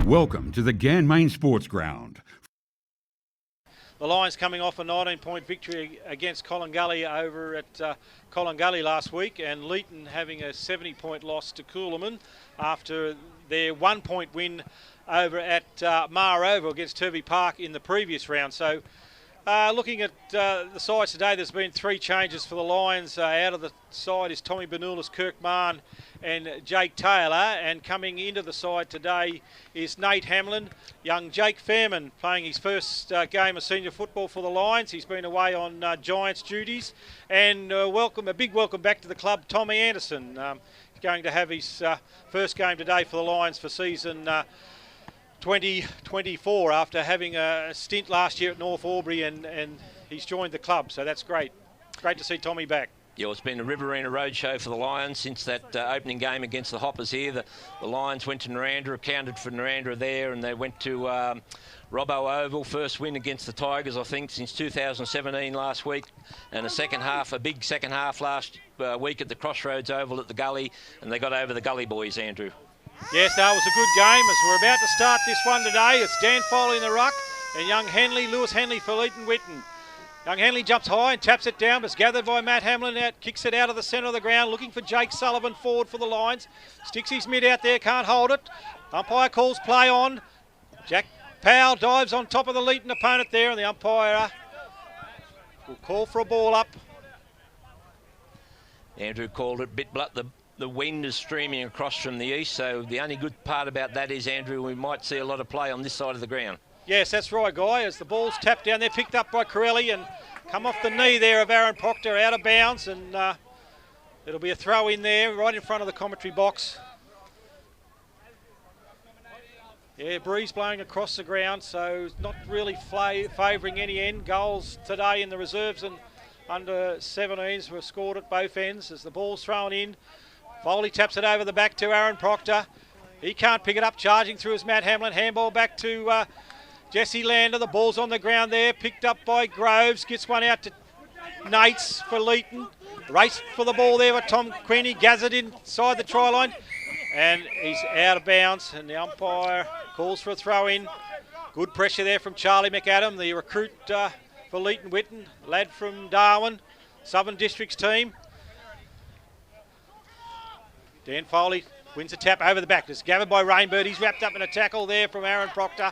Welcome to the Ganmain Sports Ground. The Lions coming off a 19-point victory against Collingully over at Collingully last week, and Leeton having a 70-point loss to Coolaman after their 1-point win over at Mar Oval against Turvey Park in the previous round. So looking at the sides today, there's been 3 changes for the Lions. Out of the side is Tommy Bernulis, Kirk Mahon and Jake Taylor, and coming into the side today is Nate Hamlin. Young Jake Fairman playing his first game of senior football for the Lions. He's been away on Giants duties, and a big welcome back to the club, Tommy Anderson. He's going to have his first game today for the Lions for season 2024 after having a stint last year at North Albury, and he's joined the club, so that's great. Great to see Tommy back. Yeah, well, it's been a riverina roadshow for the Lions since that opening game against the Hoppers here. The Lions went to Narandra, accounted for Narandra there, and they went to Robbo Oval. First win against the Tigers, I think, since 2017 last week. And a big second half last week at the Crossroads Oval at the Gully, and they got over the Gully boys, Andrew. Yes, that was a good game. As we're about to start this one today, it's Dan Foley in the ruck and young Lewis Henley for Leeton Whitten. Young Henley jumps high and taps it down, but it's gathered by Matt Hamlin out, kicks it out of the centre of the ground, looking for Jake Sullivan forward for the Lions. Sticks his mid out there, can't hold it. Umpire calls play on. Jack Powell dives on top of the Leeton opponent there, and the umpire will call for a ball up. Andrew called it bit blunt. The wind is streaming across from the east, so the only good part about that is, Andrew, we might see a lot of play on this side of the ground. Yes, that's right, Guy, as the ball's tapped down there, picked up by Corelli and come off the knee there of Aaron Proctor, out of bounds, and it'll be a throw in there right in front of the commentary box. Yeah, breeze blowing across the ground, so not really favouring any end. Goals today in the reserves and under 17s were scored at both ends as the ball's thrown in. Foley taps it over the back to Aaron Proctor. He can't pick it up, charging through is Matt Hamlin. Handball back to Jesse Lander. The ball's on the ground there, picked up by Groves. Gets one out to Nates for Leeton. Race for the ball there with Tom Quinn. He gathered inside the try line, and he's out of bounds, and the umpire calls for a throw in. Good pressure there from Charlie McAdam, the recruit for Leeton Whitten, lad from Darwin, Southern Districts team. Dan Foley wins a tap over the back. It's gathered by Rainbird. He's wrapped up in a tackle there from Aaron Proctor.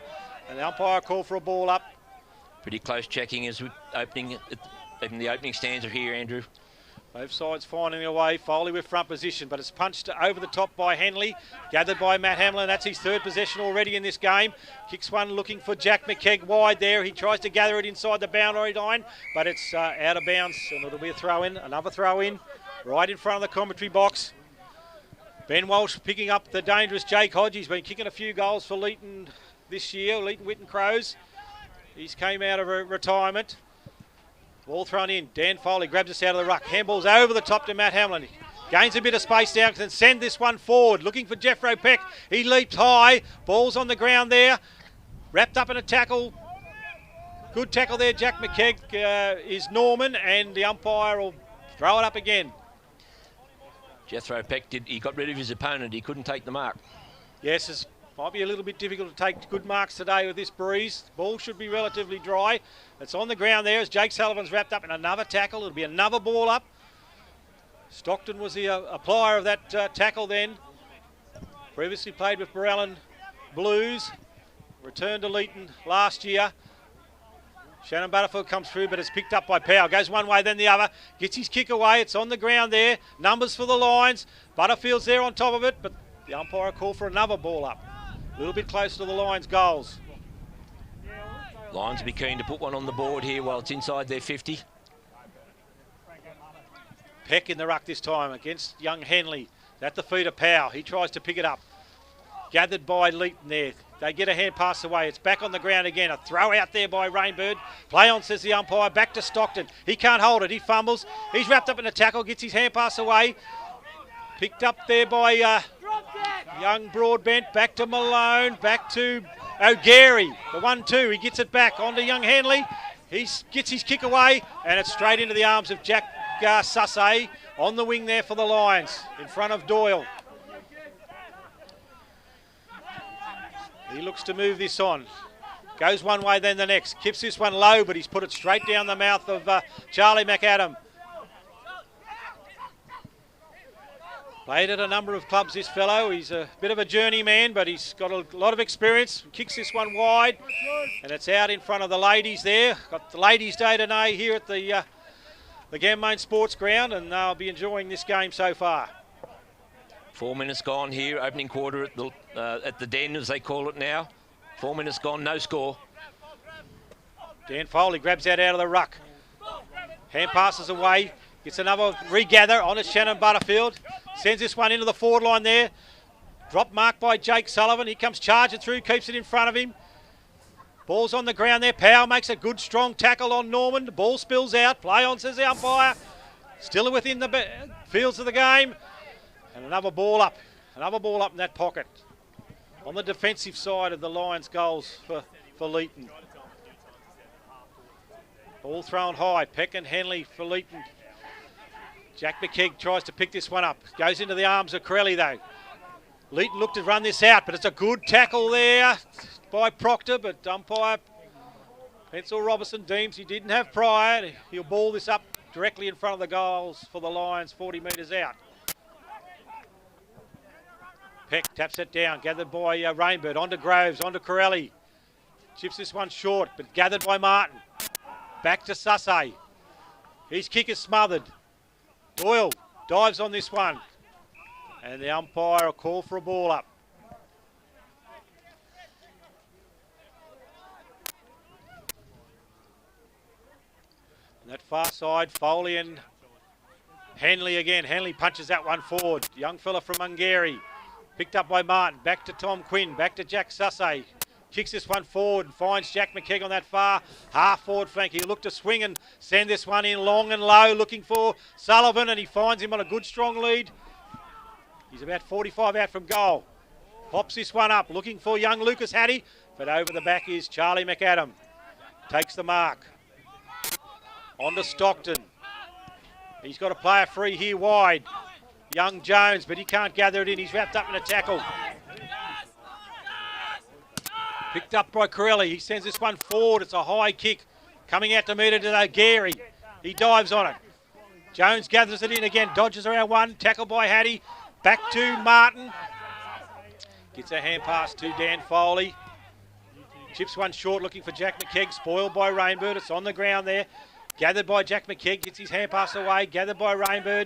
And the umpire called for a ball up. Pretty close checking as we in the opening stanza here, Andrew. Both sides finding their way. Foley with front position, but it's punched over the top by Henley. Gathered by Matt Hamlin. That's his third possession already in this game. Kicks one looking for Jack McKegg wide there. He tries to gather it inside the boundary line, but it's out of bounds, and it'll be a throw in. Another throw in right in front of the commentary box. Ben Walsh picking up the dangerous Jake Hodge. He's been kicking a few goals for Leeton this year, Leeton Whitten Crows. He's came out of retirement. Ball thrown in. Dan Foley grabs us out of the ruck. Handball's over the top to Matt Hamlin. Gains a bit of space down and send this one forward. Looking for Jeffro Peck. He leaped high. Ball's on the ground there. Wrapped up in a tackle. Good tackle there. Jack McKegg is Norman, and the umpire will throw it up again. Jethro Peck he got rid of his opponent. He couldn't take the mark. Yes, it might be a little bit difficult to take good marks today with this breeze. Ball should be relatively dry. It's on the ground there as Jake Sullivan's wrapped up in another tackle. It'll be another ball up. Stockton was the applier of that tackle then. Previously played with Barellan Blues. Returned to Leeton last year. Shannon Butterfield comes through, but it's picked up by Powell. Goes one way, then the other. Gets his kick away. It's on the ground there. Numbers for the Lions. Butterfield's there on top of it, but the umpire called for another ball up. A little bit closer to the Lions' goals. Lions will be keen to put one on the board here while it's inside their 50. Peck in the ruck this time against young Henley. At the feet of Powell. He tries to pick it up. Gathered by Leeton there. They get a hand pass away. It's back on the ground again. A throw out there by Rainbird. Play on, says the umpire. Back to Stockton. He can't hold it. He fumbles. He's wrapped up in a tackle. Gets his hand pass away. Picked up there by young Broadbent. Back to Malone. Back to O'Gary. The 1-2. He gets it back onto young Henley. He gets his kick away, and it's straight into the arms of Jack Sussay on the wing there for the Lions in front of Doyle. He looks to move this on. Goes one way, then the next. Keeps this one low, but he's put it straight down the mouth of Charlie McAdam. Played at a number of clubs, this fellow. He's a bit of a journeyman, but he's got a lot of experience. Kicks this one wide, and it's out in front of the ladies there. Got the ladies' day today here at the Gammain Sports Ground, and they'll be enjoying this game so far. 4 minutes gone here, opening quarter at the Den, as they call it now. 4 minutes gone, no score. Dan Foley grabs that out of the ruck. Hand passes away. Gets another regather on it, Shannon Butterfield. Sends this one into the forward line there. Drop mark by Jake Sullivan. He comes charging through, keeps it in front of him. Ball's on the ground there. Powell makes a good strong tackle on Norman. The ball spills out. Play on, says the umpire. Still within the fields of the game. And another ball up. Another ball up in that pocket. On the defensive side of the Lions goals for Leeton. Ball thrown high. Peck and Henley for Leeton. Jack McKeag tries to pick this one up. Goes into the arms of Corelli though. Leeton looked to run this out, but it's a good tackle there by Proctor, but umpire Pencil Robertson deems he didn't have prior. He'll ball this up directly in front of the goals for the Lions, 40 metres out. Peck taps it down, gathered by Rainbird, onto Groves, onto Corelli. Chips this one short, but gathered by Martin. Back to Sussay. His kick is smothered. Doyle dives on this one. And the umpire will call for a ball up. On that far side, Foley and Henley again. Henley punches that one forward. Young fella from Mungary. Picked up by Martin. Back to Tom Quinn. Back to Jack Sussay. Kicks this one forward and finds Jack McKeag on that far half-forward flank. He'll look to swing and send this one in long and low, looking for Sullivan, and he finds him on a good, strong lead. He's about 45 out from goal. Pops this one up, looking for young Lucas Hattie, but over the back is Charlie McAdam. Takes the mark. On to Stockton. He's got a player free here wide. Young Jones, but he can't gather it in. He's wrapped up in a tackle. Picked up by Corelli. He sends this one forward. It's a high kick. Coming out to meet it to Gary. He dives on it. Jones gathers it in again. Dodges around one. Tackle by Hattie. Back to Martin. Gets a hand pass to Dan Foley. Chips one short looking for Jack McKeag. Spoiled by Rainbird. It's on the ground there. Gathered by Jack McKeag. Gets his hand pass away. Gathered by Rainbird.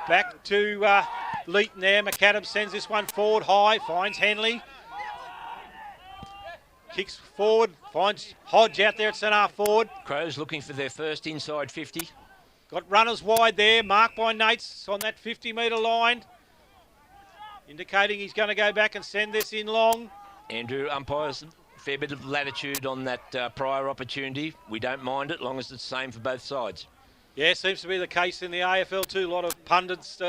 Back to Leeton there. McAdam sends this one forward high. Finds Henley. Kicks forward, finds Hodge out there at centre half forward. Crows looking for their first inside 50. Got runners wide there, marked by Nates on that 50-metre line. Indicating he's going to go back and send this in long. Andrew, umpires, a fair bit of latitude on that prior opportunity. We don't mind it, long as it's the same for both sides. Yeah, seems to be the case in the AFL too. A lot of pundits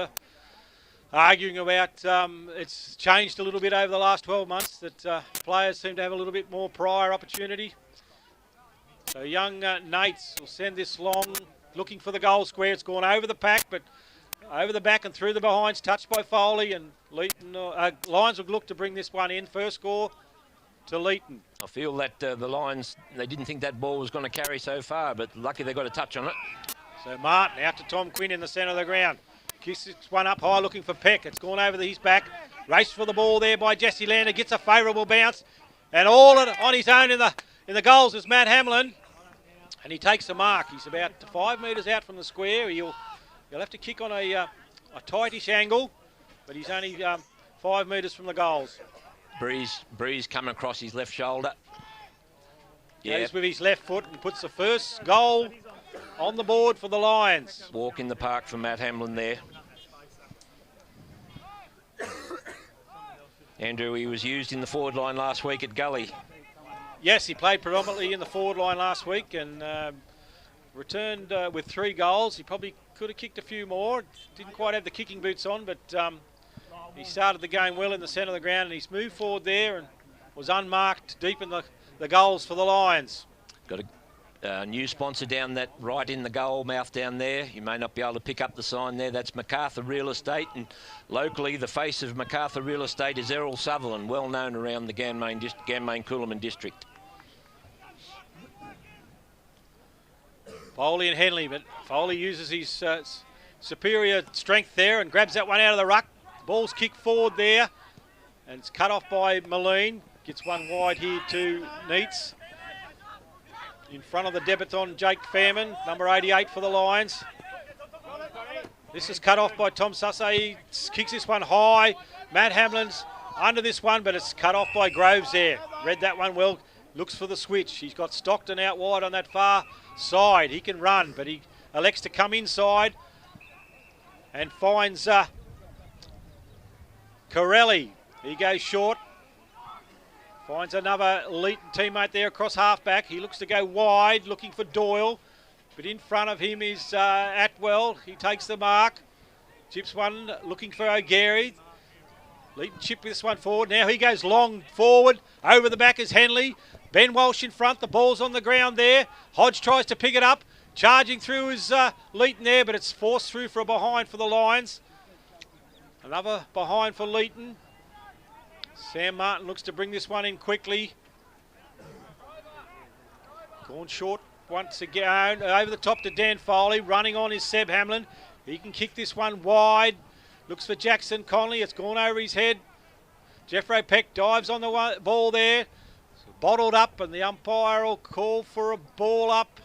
arguing about it's changed a little bit over the last 12 months, that players seem to have a little bit more prior opportunity. So young Nates will send this long, looking for the goal square. It's gone over the pack, but over the back and through the behinds, touched by Foley, and Leeton, Lions will look to bring this one in. First score to Leeton. I feel that the Lions, they didn't think that ball was going to carry so far, but lucky they got a touch on it. So Martin out to Tom Quinn in the centre of the ground. Kicks this one up high looking for Peck. It's gone over his back. Race for the ball there by Jesse Lander. Gets a favourable bounce. And all on his own in the goals is Matt Hamlin. And he takes the mark. He's about 5 metres out from the square. He'll have to kick on a tightish angle. But he's only 5 metres from the goals. Breeze coming across his left shoulder. Yeah. Goes with his left foot and puts the first goal on the board for the Lions. Walk in the park for Matt Hamlin there. Andrew, he was used in the forward line last week at Gully. Yes, he played predominantly in the forward line last week and returned with 3 goals. He probably could have kicked a few more. Didn't quite have the kicking boots on, but he started the game well in the centre of the ground, and he's moved forward there and was unmarked deep in the goals for the Lions. New sponsor down that right in the goal mouth down there. You may not be able to pick up the sign there. That's MacArthur Real Estate, and locally the face of MacArthur Real Estate is Errol Sutherland, well known around the Ganmain-Coolman district. Foley and Henley, but Foley uses his superior strength there and grabs that one out of the ruck. Ball's kicked forward there, and it's cut off by Moline. Gets one wide here to Neitz. In front of the debutant, Jake Fairman, number 88 for the Lions. This is cut off by Tom Sussay. He kicks this one high. Matt Hamlin's under this one, but it's cut off by Groves there. Read that one well. Looks for the switch. He's got Stockton out wide on that far side. He can run, but he elects to come inside and finds Corelli. He goes short. Finds another elite teammate there across half-back. He looks to go wide, looking for Doyle. But in front of him is Atwell. He takes the mark. Chips one, looking for O'Gary. Lead chip this one forward. Now he goes long forward. Over the back is Henley. Ben Walsh in front. The ball's on the ground there. Hodge tries to pick it up. Charging through is Leeton there, but it's forced through for a behind for the Lions. Another behind for Leeton. Sam Martin looks to bring this one in quickly. Gone short once again. Over the top to Dan Foley. Running on is Seb Hamlin. He can kick this one wide. Looks for Jackson Conley. It's gone over his head. Jeffro Peck dives on the ball there. It's bottled up, and the umpire will call for a ball up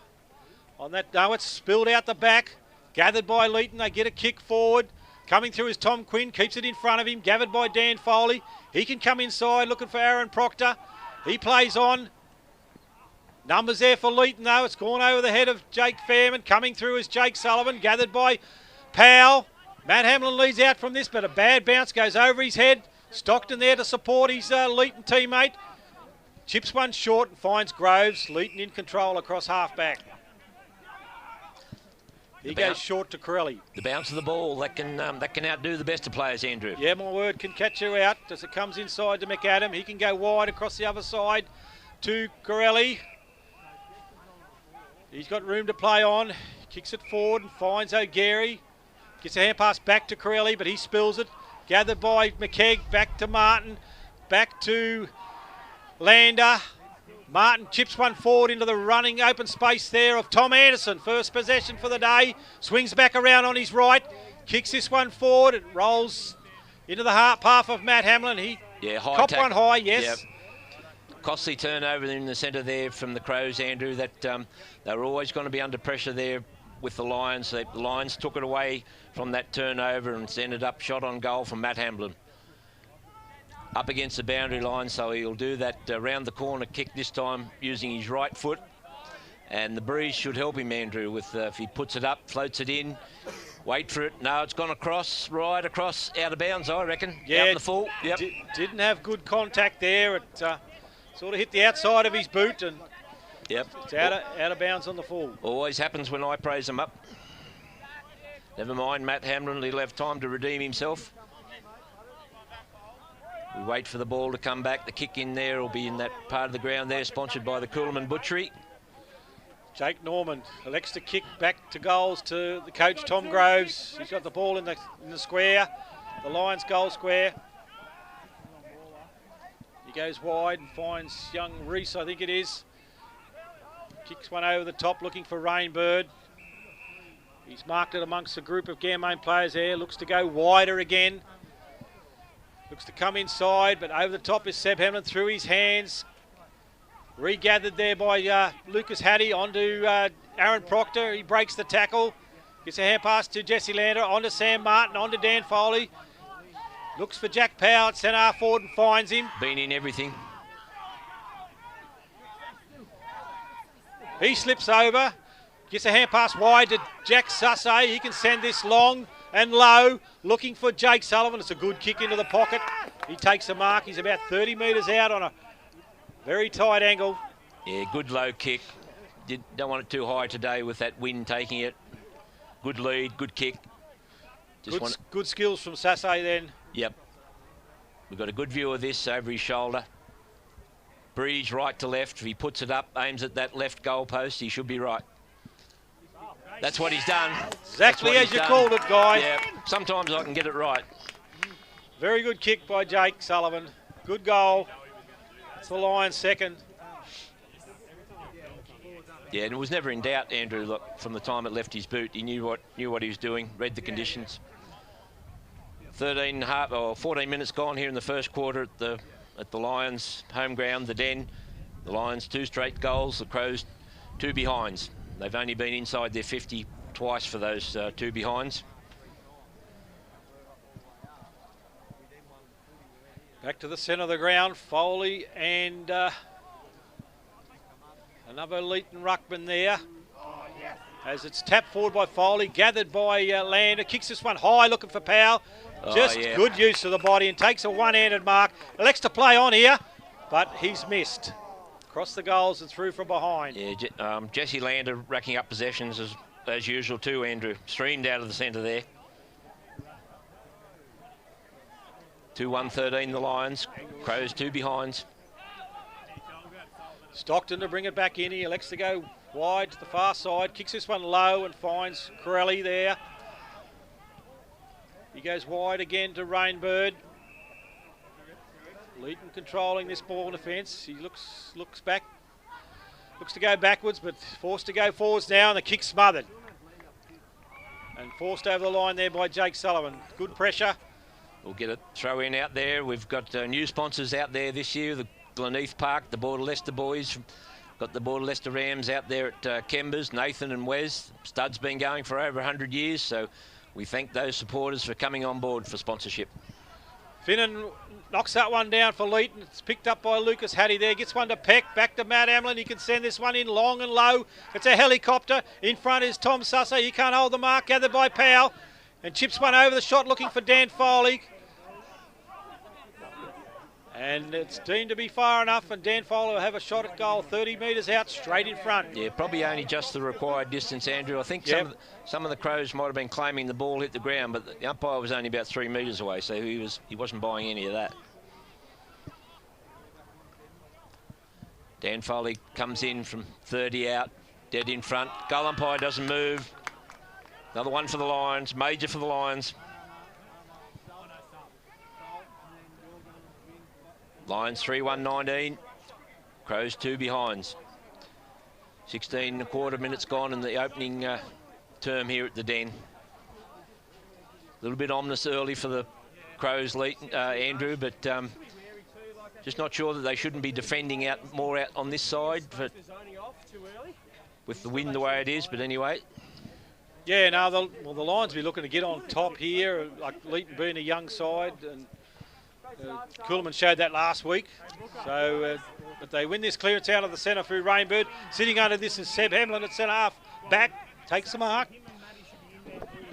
on that. No, it's spilled out the back. Gathered by Leeton. They get a kick forward. Coming through is Tom Quinn. Keeps it in front of him. Gathered by Dan Foley. He can come inside looking for Aaron Proctor. He plays on. Numbers there for Leeton though. It's gone over the head of Jake Fairman. Coming through is Jake Sullivan. Gathered by Powell. Matt Hamlin leads out from this, but a bad bounce goes over his head. Stockton there to support his Leeton teammate. Chips one short and finds Groves. Leeton in control across half-back. He goes short to Corelli. The bounce of the ball, that can outdo the best of players, Andrew. Yeah, my word, can catch you out as it comes inside to McAdam. He can go wide across the other side to Corelli. He's got room to play on. Kicks it forward and finds O'Gary. Gets a hand pass back to Corelli, but he spills it. Gathered by McKegg, back to Martin, back to Lander. Martin chips one forward into the running open space there of Tom Anderson. First possession for the day. Swings back around on his right. Kicks this one forward. It rolls into the path of Matt Hamlin. He copped one high, yes. Yep. Costly turnover in the centre there from the Crows, Andrew. That they were always going to be under pressure there with the Lions. The Lions took it away from that turnover and it's ended up shot on goal from Matt Hamlin. Up against the boundary line, so he'll do that round the corner kick this time using his right foot. And the breeze should help him, Andrew, with if he puts it up, floats it in, wait for it. No, it's gone across, right across, out of bounds, I reckon. Yeah, out in the full. Yep. Didn't have good contact there. It sort of hit the outside of his boot and it's out of bounds on the full. Always happens when I praise him up. Never mind, Matt Hamlin, he'll have time to redeem himself. We wait for the ball to come back. The kick in there will be in that part of the ground there, sponsored by the Coolman Butchery. Jake Norman elects to kick back to goals to the coach, Tom Groves. He's got the ball in the square, the Lions goal square. He goes wide and finds young Reese, I think it is. Kicks one over the top, looking for Rainbird. He's marked it amongst a group of Ganmain players there. Looks to go wider again. Looks to come inside, but over the top is Seb Hamlin through his hands. Regathered there by Lucas Hattie onto Aaron Proctor. He breaks the tackle. Gets a hand pass to Jesse Lander, onto Sam Martin, onto Dan Foley. Looks for Jack Powell at centre forward and finds him. Been in everything. He slips over. Gets a hand pass wide to Jack Sussay. He can send this long and low, looking for Jake Sullivan. It's a good kick into the pocket. He takes a mark. He's about 30 metres out on a very tight angle. Yeah, good low kick. Don't want it too high today with that wind taking it. Good lead, good kick. Good skills from Sassay then. Yep. We've got a good view of this over his shoulder. breeze right to left. If he puts it up, aims at that left goal post, he should be right. That's what he's done. Exactly as you called it, Guy. Yeah, sometimes I can get it right. Very good kick by Jake Sullivan. Good goal. It's the Lions' second. Yeah, and it was never in doubt, Andrew. Look, from the time it left his boot, he knew what he was doing, read the conditions. 14 minutes gone here in the first quarter at the Lions' home ground, the Den. The Lions 2 straight goals, the Crows 2 behinds. They've only been inside their 50 twice for those 2 behinds. Back to the centre of the ground, Foley and another Leeton ruckman there. As it's tapped forward by Foley, gathered by Lander, kicks this one high, looking for power. Just good use of the body and takes a one-handed mark. Elects to play on here, but he's missed. Across the goals and through from behind. Yeah, Jesse Lander racking up possessions as usual too, Andrew. Streamed out of the centre there. 2-1-13 the Lions. Crows 2 behinds. Stockton to bring it back in. He elects to go wide to the far side. Kicks this one low and finds Corelli there. He goes wide again to Rainbird. Leeton controlling this ball defence. He looks back. Looks to go backwards, but forced to go forwards now, and the kick smothered. And forced over the line there by Jake Sullivan. Good pressure. We'll get a throw in out there. We've got new sponsors out there this year. The Gleneath Park, the Border Leicester boys. Got the Border Leicester Rams out there at Kembers, Nathan and Wes. Stud's been going for over 100 years, so we thank those supporters for coming on board for sponsorship. Finnan knocks that one down for Leeton. It's picked up by Lucas Hattie there. Gets one to Peck. Back to Matt Hamlin. He can send this one in long and low. It's a helicopter. In front is Tom Susser. He can't hold the mark. Gathered by Powell. And chips one over the shot looking for Dan Foley. And it's deemed to be far enough, and Dan Foley will have a shot at goal 30 metres out, straight in front. Yeah, probably only just the required distance, Andrew. I think some of the Crows might have been claiming the ball hit the ground, but the umpire was only about 3 metres away, so he wasn't buying any of that. Dan Foley comes in from 30 out, dead in front. Goal umpire doesn't move. Another one for the Lions, major for the Lions. Lions 3-1-19, Crows 2 behinds. 16 and a quarter minutes gone in the opening term here at the Den. A little bit ominous early for the Crows, Andrew, but just not sure that they shouldn't be defending more out on this side, but with the wind the way it is, but anyway. Yeah, no, the Lions will be looking to get on top here, like Leeton being a young side, and Coolman showed that last week. So, but they win this clearance out of the centre through Rainbird. Sitting under this is Seb Hamlin at centre half. Back, takes the mark.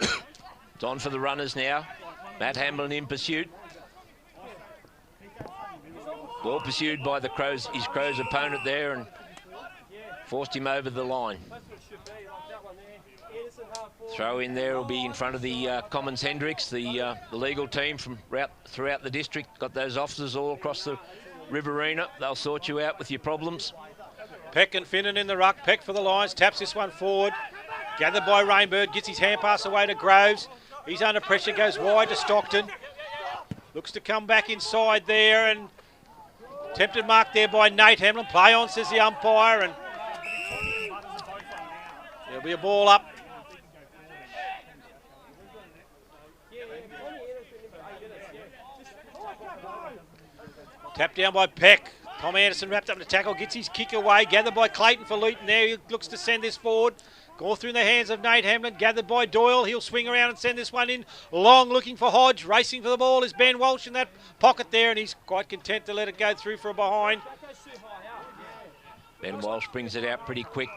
It's on for the runners now. Matt Hamlin in pursuit. Well pursued by his Crows opponent there, and forced him over the line. Throw in there will be in front of the Commons Hendricks, the legal team from throughout the district. Got those officers all across the riverina. They'll sort you out with your problems. Peck and Finnan in the ruck. Peck for the Lions, taps this one forward. Gathered by Rainbird, gets his hand pass away to Groves. He's under pressure, goes wide to Stockton. Looks to come back inside there, and tempted mark there by Nate Hamlin. Play on, says the umpire, and there'll be a ball up. Tapped down by Peck. Tom Anderson wrapped up the tackle, gets his kick away. Gathered by Clayton for Leeton there. He looks to send this forward. Go through the hands of Nate Hamlin. Gathered by Doyle. He'll swing around and send this one in. Long looking for Hodge. Racing for the ball is Ben Walsh in that pocket there, and he's quite content to let it go through for a behind. Ben Walsh brings it out pretty quick.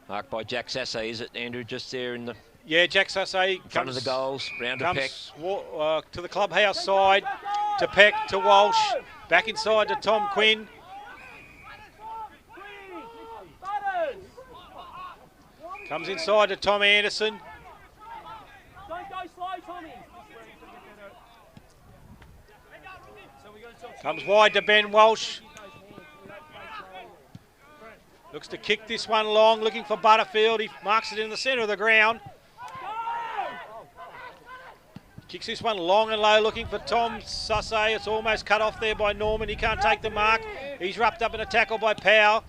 Marked by Jack Sasse, is it, Andrew, just there in the... Yeah, Jack Sasse in front of the goals, round to Peck. To the clubhouse side, to Peck, to Walsh, back inside to Tom Quinn. Comes inside to Tom Anderson. Don't go slow, Tommy. Comes wide to Ben Walsh. Looks to kick this one long, looking for Butterfield. He marks it in the centre of the ground. Kicks this one long and low, looking for Tom Sussay. It's almost cut off there by Norman. He can't take the mark. He's wrapped up in a tackle by Powell.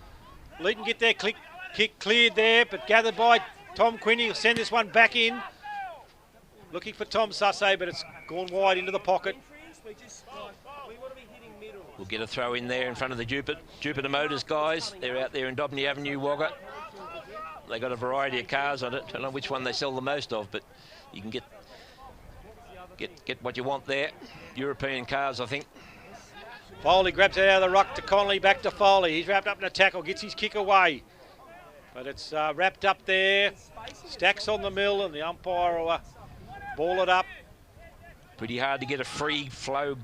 Leeton get their kick cleared there, but gathered by Tom Quinn. He'll send this one back in. Looking for Tom Sussay, but it's gone wide into the pocket. We'll get a throw in there in front of the Jupiter Motors guys. They're out there in Dobney Avenue, Wagga. They got a variety of cars on it. Don't know which one they sell the most of, but you can get what you want there. European cars, I think. Foley grabs it out of the ruck to Connolly, back to Foley. He's wrapped up in a tackle, gets his kick away. But it's wrapped up there. Stacks on the mill, and the umpire will ball it up. Pretty hard to get a free flow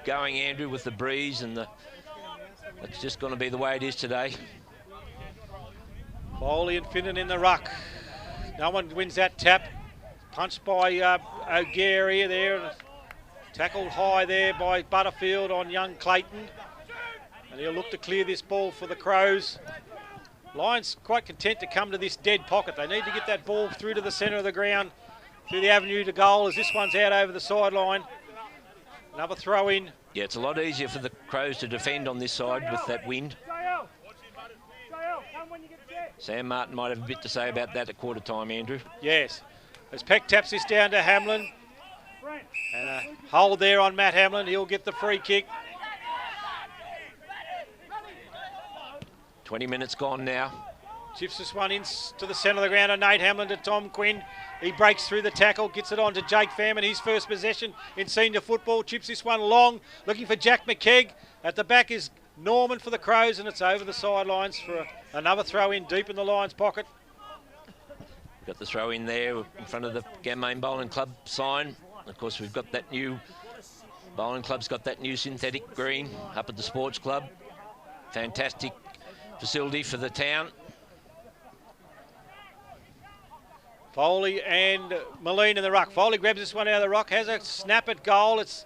going, Andrew, with the breeze, and it's just going to be the way it is today. Foley and Finnan in the ruck. No one wins that tap. Punched by O'Gary there. Tackled high there by Butterfield on young Clayton. And he'll look to clear this ball for the Crows. Lions quite content to come to this dead pocket. They need to get that ball through to the centre of the ground, through the avenue to goal, as this one's out over the sideline. Another throw in. Yeah, it's a lot easier for the Crows to defend on this side with that wind. Sam Martin might have a bit to say about that at quarter time, Andrew. Yes. As Peck taps this down to Hamlin. And a hold there on Matt Hamlin. He'll get the free kick. 20 minutes gone now. Chips this one in to the centre of the ground, and Nate Hamlin to Tom Quinn. He breaks through the tackle, gets it on to Jake Fairman, his first possession in senior football. Chips this one long, looking for Jack McKegg. At the back is Norman for the Crows, and it's over the sidelines for another throw in deep in the Lions' pocket. Got the throw in there in front of the Gammane Bowling Club sign. Of course, we've got that new bowling club's got that new synthetic green up at the sports club. Fantastic facility for the town. Foley and Moline in the ruck. Foley grabs this one out of the ruck, has a snap at goal. It's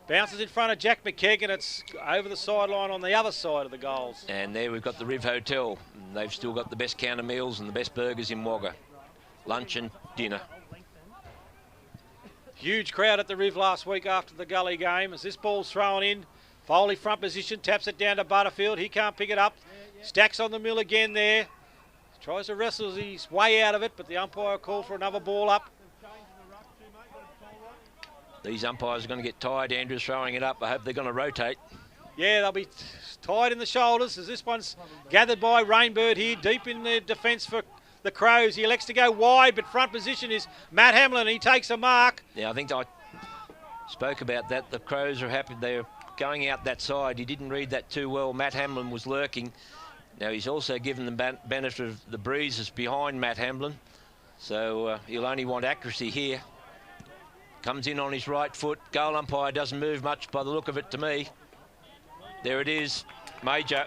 bounces in front of Jack McKegg, and it's over the sideline on the other side of the goals. And there we've got the Riv Hotel. They've still got the best counter meals and the best burgers in Wagga. Lunch and dinner. Huge crowd at the Riv last week after the Gully game. As this ball's thrown in, Foley front position, taps it down to Butterfield. He can't pick it up. Stacks on the mill again there. Tries to wrestle his way out of it, but the umpire called for another ball up. These umpires are going to get tired. Andrew's throwing it up. I hope they're going to rotate. Yeah, they'll be tied in the shoulders as this one's gathered by Rainbird here, deep in the defence for the Crows. He elects to go wide, but front position is Matt Hamlin. He takes a mark. Yeah, I think I spoke about that. The Crows are happy. They're going out that side. He didn't read that too well. Matt Hamlin was lurking. Now, he's also given the benefit of the breezes behind Matt Hamlin. So he'll only want accuracy here. Comes in on his right foot. Goal umpire doesn't move much by the look of it to me. There it is. Major.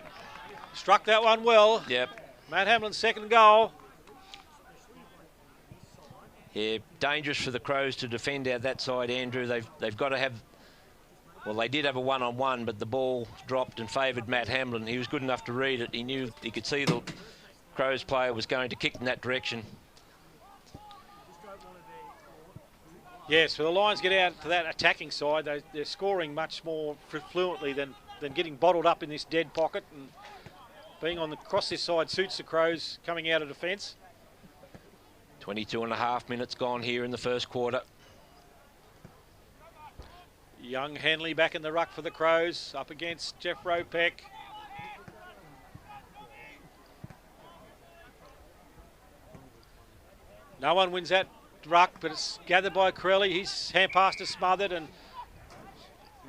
Struck that one well. Yep. Matt Hamlin's second goal. Yeah, dangerous for the Crows to defend out that side, Andrew. They've got to have... Well, they did have a one-on-one, but the ball dropped and favoured Matt Hamlin. He was good enough to read it. He knew, he could see the Crows player was going to kick in that direction. Yes, well, the Lions get out to that attacking side. They're scoring much more fluently than getting bottled up in this dead pocket. And being on the across this side suits the Crows coming out of defence. 22.5 minutes gone here in the first quarter. Young Henley back in the ruck for the Crows, up against Jeff Ropeck. No one wins that ruck, but it's gathered by Corelli. His hand pass is smothered, and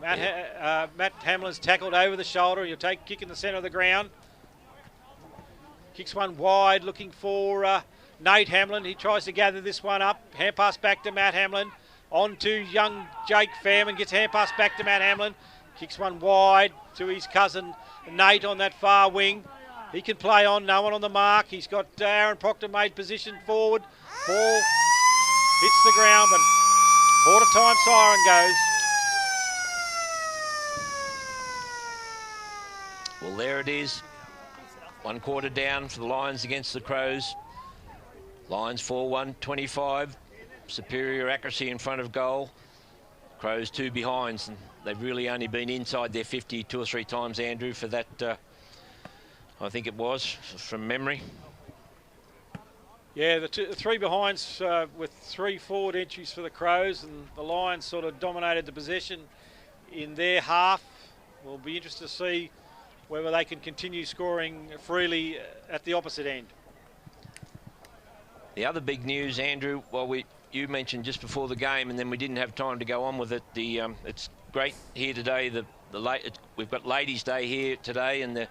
Matt Hamlin's tackled over the shoulder. He'll take a kick in the centre of the ground. Kicks one wide, looking for Nate Hamlin. He tries to gather this one up. Hand pass back to Matt Hamlin. On to young Jake Fairman, gets hand pass back to Matt Hamlin. Kicks one wide to his cousin Nate on that far wing. He can play on, no one on the mark. He's got Aaron Proctor made position forward. Ball hits the ground, but quarter time siren goes. Well, there it is. 1 quarter down for the Lions against the Crows. Lions 4-1, 25. Superior accuracy in front of goal. Crows 2 behinds, and they've really only been inside their 50 2 or 3 times, Andrew, for that, I think it was, from memory. Yeah, the 3 behinds with 3 forward entries for the Crows, and the Lions sort of dominated the possession in their half. We'll be interested to see whether they can continue scoring freely at the opposite end. The other big news, Andrew, you mentioned just before the game, and then we didn't have time to go on with it. It's great here today. We've got Ladies' Day here today, and the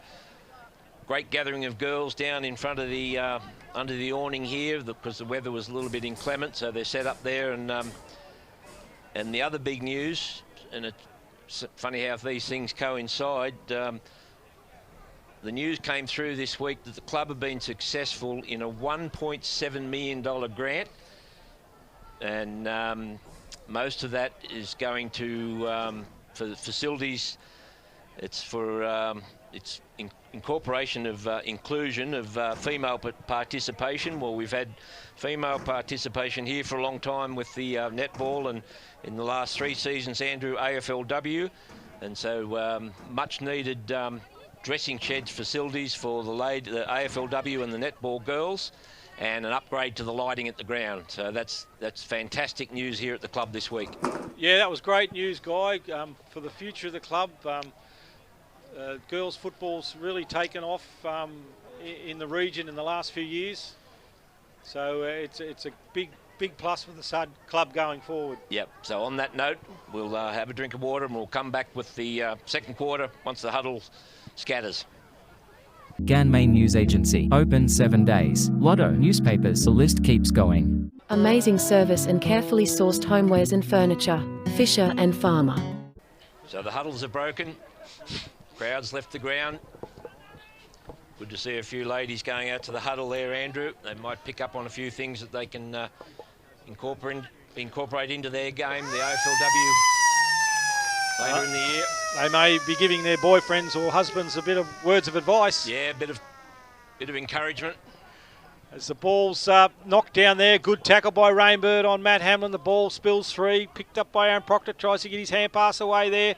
great gathering of girls down in front of the under the awning here, because the weather was a little bit inclement, so they're set up there. And the other big news, and it's funny how these things coincide. The news came through this week that the club have been successful in a $1.7 million grant, and most of that is going to for the facilities. It's for incorporation of inclusion of female participation. Well, we've had female participation here for a long time with the netball, and in the last 3 seasons, Andrew, AFLW, and so much needed dressing sheds facilities for the AFLW and the netball girls, and an upgrade to the lighting at the ground. So that's fantastic news here at the club this week. Yeah, that was great news, Guy, for the future of the club. Girls football's really taken off in the region in the last few years, so it's a big plus for the club going forward. Yep, so on that note, we'll have a drink of water, and we'll come back with the second quarter once the huddle scatters. Ganmain News Agency, open 7 days. Lotto newspapers, the list keeps going. Amazing service and carefully sourced homewares and furniture. Fisher and Farmer. So the huddles are broken. Crowds left the ground. Good to see a few ladies going out to the huddle there, Andrew. They might pick up on a few things that they can incorporate into their game, the AFLW, later in the year. They may be giving their boyfriends or husbands a bit of words of advice. Yeah, a bit of encouragement. As the ball's knocked down there, good tackle by Rainbird on Matt Hamlin. The ball spills free, picked up by Aaron Proctor, tries to get his hand pass away there.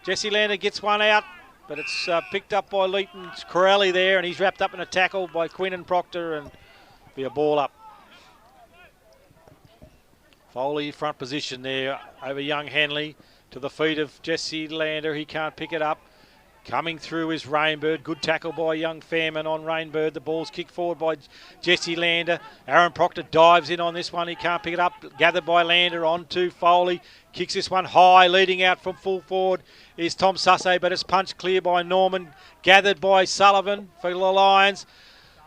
Jesse Lander gets one out, but it's picked up by Leighton Corelli there, and he's wrapped up in a tackle by Quinn and Proctor, and be a ball up. Foley front position there over young Henley to the feet of Jesse Lander. He can't pick it up. Coming through is Rainbird. Good tackle by young Fairman on Rainbird. The ball's kicked forward by Jesse Lander. Aaron Proctor dives in on this one. He can't pick it up. Gathered by Lander on to Foley. Kicks this one high. Leading out from full forward is Tom Sussay, but it's punched clear by Norman. Gathered by Sullivan for the Lions.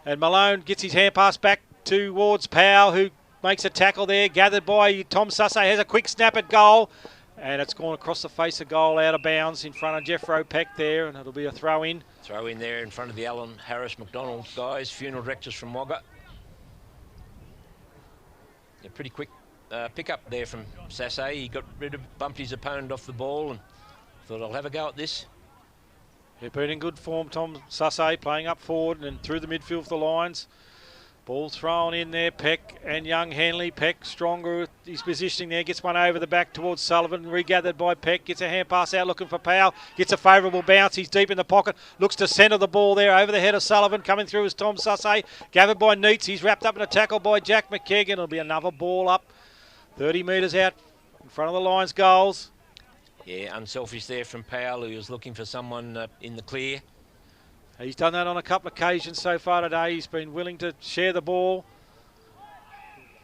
And Malone gets his hand pass back towards Powell, who makes a tackle there. Gathered by Tom Sussay. Has a quick snap at goal. And it's gone across the face of goal, out of bounds in front of Jeff Ropeck there, and it'll be a throw in. Throw in there in front of the Alan Harris McDonald guys, funeral directors from Wagga. A pretty quick pick up there from Sassay. He bumped his opponent off the ball and thought, I'll have a go at this. He's been in good form, Tom Sussay, playing up forward and through the midfield for the Lions. Ball thrown in there, Peck and young Henley. Peck stronger with his positioning there, gets one over the back towards Sullivan, regathered by Peck, gets a hand pass out looking for Powell, gets a favourable bounce, he's deep in the pocket, looks to centre the ball there over the head of Sullivan, coming through is Tom Sussay, gathered by Neitz, he's wrapped up in a tackle by Jack McKegan. It'll be another ball up, 30 metres out in front of the Lions goals. Yeah, unselfish there from Powell, who was looking for someone in the clear. He's done that on a couple of occasions so far today. He's been willing to share the ball.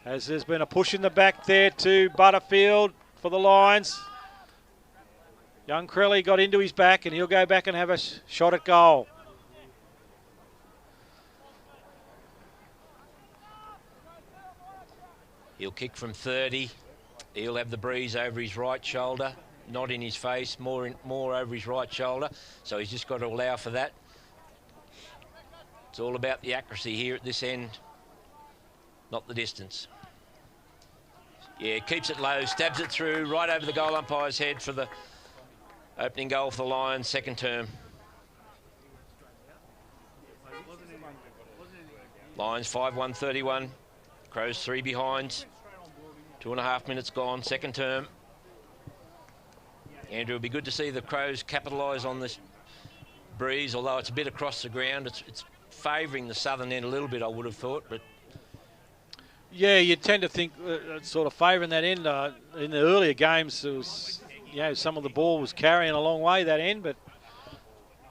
As there's been a push in the back there to Butterfield for the Lions. Young Crelly got into his back, and he'll go back and have a shot at goal. He'll kick from 30. He'll have the breeze over his right shoulder, not in his face, more over his right shoulder. So he's just got to allow for that. It's all about the accuracy here at this end, not the distance. Yeah, keeps it low, stabs it through, right over the goal umpire's head for the opening goal for the Lions, second term. Lions 5-1-31. Crows 3 behinds. 2.5 minutes gone, second term. Andrew, it'll be good to see the Crows capitalise on this breeze, although it's a bit across the ground. It's favouring the southern end a little bit, I would have thought, but yeah, you tend to think sort of favouring that end. In the earlier games, it was, some of the ball was carrying a long way that end, but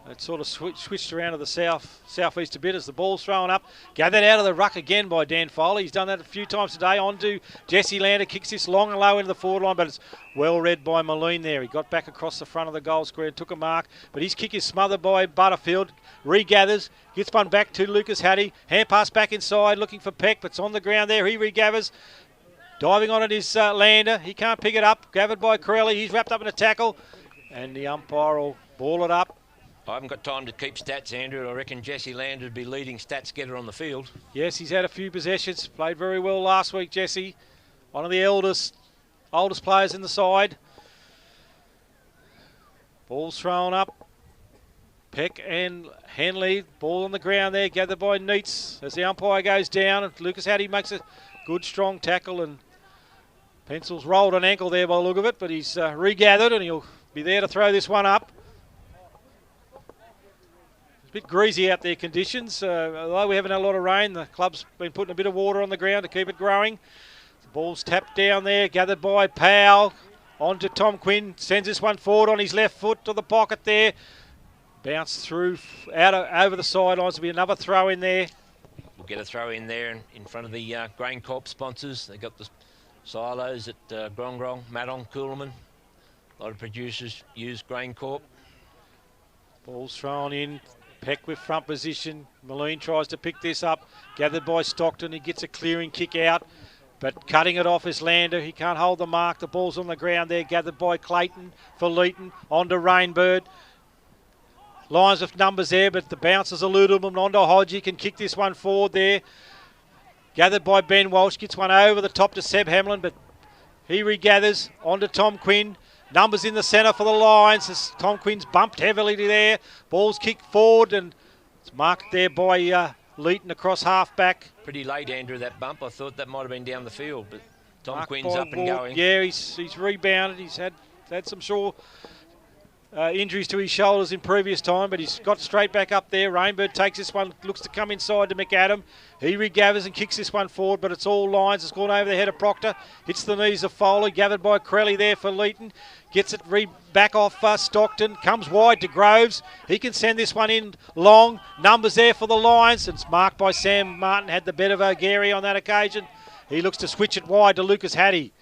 it sort of switched around to the southeast a bit as the ball's thrown up. Gathered out of the ruck again by Dan Foley. He's done that a few times today. On to Jesse Lander. Kicks this long and low into the forward line, but it's well read by Moline there. He got back across the front of the goal square and took a mark, but his kick is smothered by Butterfield. Regathers. Gets one back to Lucas Hattie. Hand pass back inside, looking for Peck, but it's on the ground there. He regathers. Diving on it is Lander. He can't pick it up. Gathered by Corelli. He's wrapped up in a tackle, and the umpire will ball it up. I haven't got time to keep stats, Andrew. I reckon Jesse Lander would be leading stats getter on the field. Yes, he's had a few possessions. Played very well last week, Jesse. One of the oldest players in the side. Ball's thrown up. Peck and Henley. Ball on the ground there. Gathered by Neitz as the umpire goes down. And Lucas Hattie makes a good, strong tackle. And Pencil's rolled an ankle there by the look of it. But he's regathered and he'll be there to throw this one up. It's a bit greasy out there conditions. Although we haven't had a lot of rain, the club's been putting a bit of water on the ground to keep it growing. The ball's tapped down there, gathered by Powell. On to Tom Quinn, sends this one forward on his left foot to the pocket there. Bounce through, over the sidelines. There'll be another throw in there. We'll get a throw in there in front of the Grain Corp sponsors. They got the silos at Grong, Madong, Coolman. A lot of producers use Grain Corp. Ball's thrown in. Peck with front position. Moline tries to pick this up. Gathered by Stockton. He gets a clearing kick out. But cutting it off is Lander. He can't hold the mark. The ball's on the ground there. Gathered by Clayton for Leeton. On to Rainbird. Lines of numbers there, but the bounces eluded him. On to Hodge. He can kick this one forward there. Gathered by Ben Walsh. Gets one over the top to Seb Hamlin, but he regathers. On to Tom Quinn. Numbers in the centre for the Lions as Tom Quinn's bumped heavily there. Ball's kicked forward and it's marked there by Leeton across half-back. Pretty late, Andrew, that bump. I thought that might have been down the field, but Tom Quinn's up and going. Yeah, he's rebounded. He's had some injuries to his shoulders in previous time, but he's got straight back up there. Rainbird takes this one, looks to come inside to McAdam. He regathers and kicks this one forward, but it's all Lions. It's gone over the head of Proctor. Hits the knees of Foley. Gathered by Crelly there for Leeton. Gets it back off Stockton. Comes wide to Groves. He can send this one in long. Numbers there for the Lions. It's marked by Sam Martin. Had the bet of O'Gary on that occasion. He looks to switch it wide to Lucas Hattie.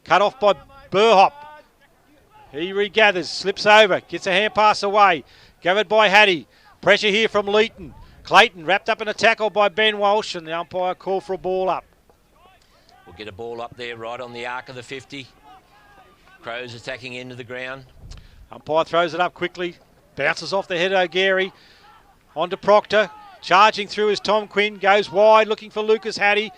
Cut off by Burhop. He regathers, slips over, gets a hand pass away. Gathered by Hattie. Pressure here from Leeton. Clayton wrapped up in a tackle by Ben Walsh, and the umpire called for a ball up. We'll get a ball up there right on the arc of the 50. Crows attacking into the ground. Umpire throws it up quickly. Bounces off the head of O'Gary. On to Proctor. Charging through is Tom Quinn. Goes wide looking for Lucas Hattie.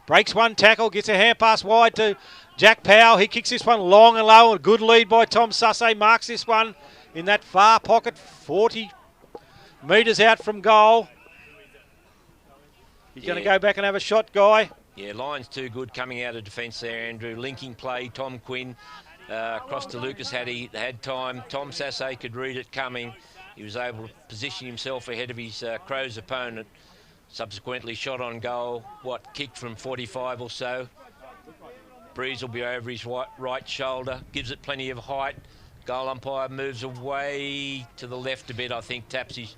Breaks one tackle. Gets a hand pass wide to Jack Powell. He kicks this one long and low. A good lead by Tom Sussay. Marks this one in that far pocket. 40 metres out from goal. He's going to go back and have a shot, Guy. Yeah, Lions too good coming out of defence there, Andrew. Linking play, Tom Quinn across to Lucas Hattie. They had time. Tom Sassay could read it coming. He was able to position himself ahead of his Crows opponent. Subsequently shot on goal. Kicked from 45 or so. Breeze will be over his right shoulder. Gives it plenty of height. Goal umpire moves away to the left a bit, I think. Taps his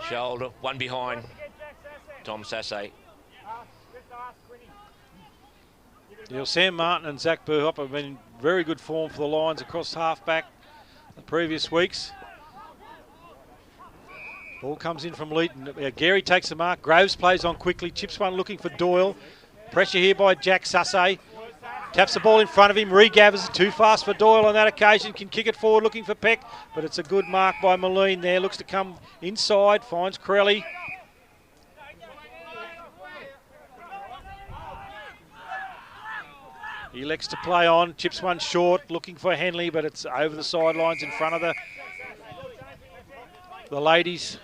shoulder. One behind Tom Sassay. Sam Martin and Zach Burhop have been in very good form for the Lions across half-back the previous weeks. Ball comes in from Leeton. Gary takes the mark. Groves plays on quickly. Chips one looking for Doyle. Pressure here by Jack Sussay. Taps the ball in front of him. Regathers it too fast for Doyle on that occasion. Can kick it forward looking for Peck. But it's a good mark by Moline there. Looks to come inside. Finds Crelly. He elects to play on. Chips one short. Looking for Henley. But it's over the sidelines in front of the ladies.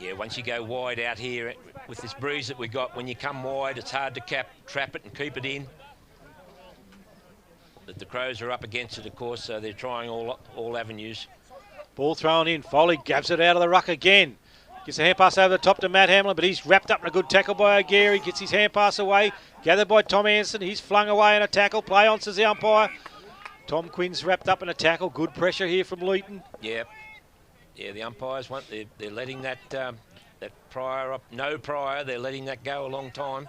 Yeah, once you go wide out here with this breeze that we got, when you come wide, it's hard to trap it and keep it in. But the Crows are up against it, of course, so they're trying all avenues. Ball thrown in. Foley grabs it out of the ruck again. Gets a hand pass over the top to Matt Hamlin, but he's wrapped up in a good tackle by O'Geary. Gets his hand pass away. Gathered by Tom Anderson. He's flung away in a tackle. Play on, says the umpire. Tom Quinn's wrapped up in a tackle. Good pressure here from Leeton. Yep. Yeah, the umpires they're letting that prior up. No prior. They're letting that go a long time.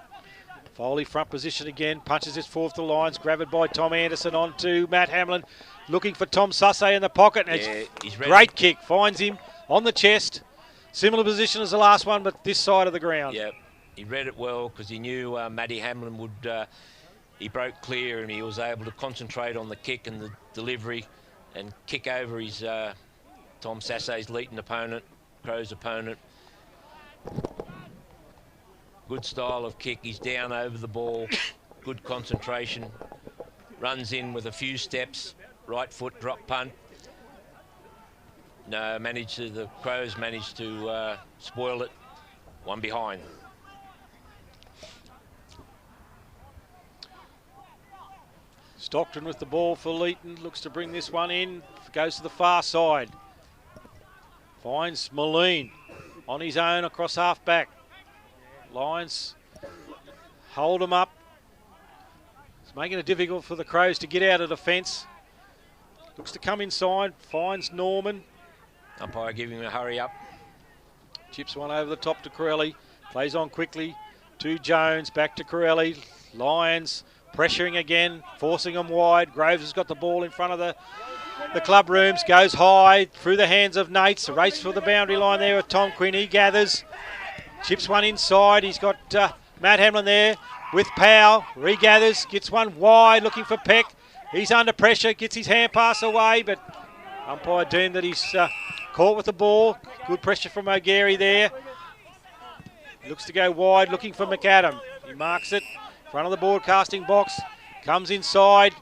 Foley front position again. Punches it forth to lines. Grabbed by Tom Anderson on to Matt Hamlin. Looking for Tom Sussay in the pocket. And he's ready. Great kick. Finds him on the chest. Similar position as the last one, but this side of the ground. Yep. He read it well because he knew Matty Hamlin would... he broke clear and he was able to concentrate on the kick and the delivery and kick over his Tom Sassay's Leeton opponent, Crow's opponent. Good style of kick. He's down over the ball. Good concentration. Runs in with a few steps. Right foot drop punt. No, the Crows managed to spoil it. One behind. Stockton with the ball for Leeton. Looks to bring this one in. Goes to the far side. Finds Moline on his own across half back. Lions hold him up. It's making it difficult for the Crows to get out of defence. Looks to come inside. Finds Norman. Umpire giving him a hurry up. Chips one over the top to Corelli. Plays on quickly to Jones. Back to Corelli. Lions pressuring again, forcing them wide. Groves has got the ball in front of the club rooms. Goes high through the hands of Nates. A race for the boundary line there with Tom Quinn. He gathers. Chips one inside. He's got Matt Hamlin there with Powell. Regathers. Gets one wide looking for Peck. He's under pressure. Gets his hand pass away, but umpire deemed that he's caught with the ball. Good pressure from O'Geary there. Looks to go wide looking for McAdam. He marks it. Front of the broadcasting box. Comes inside.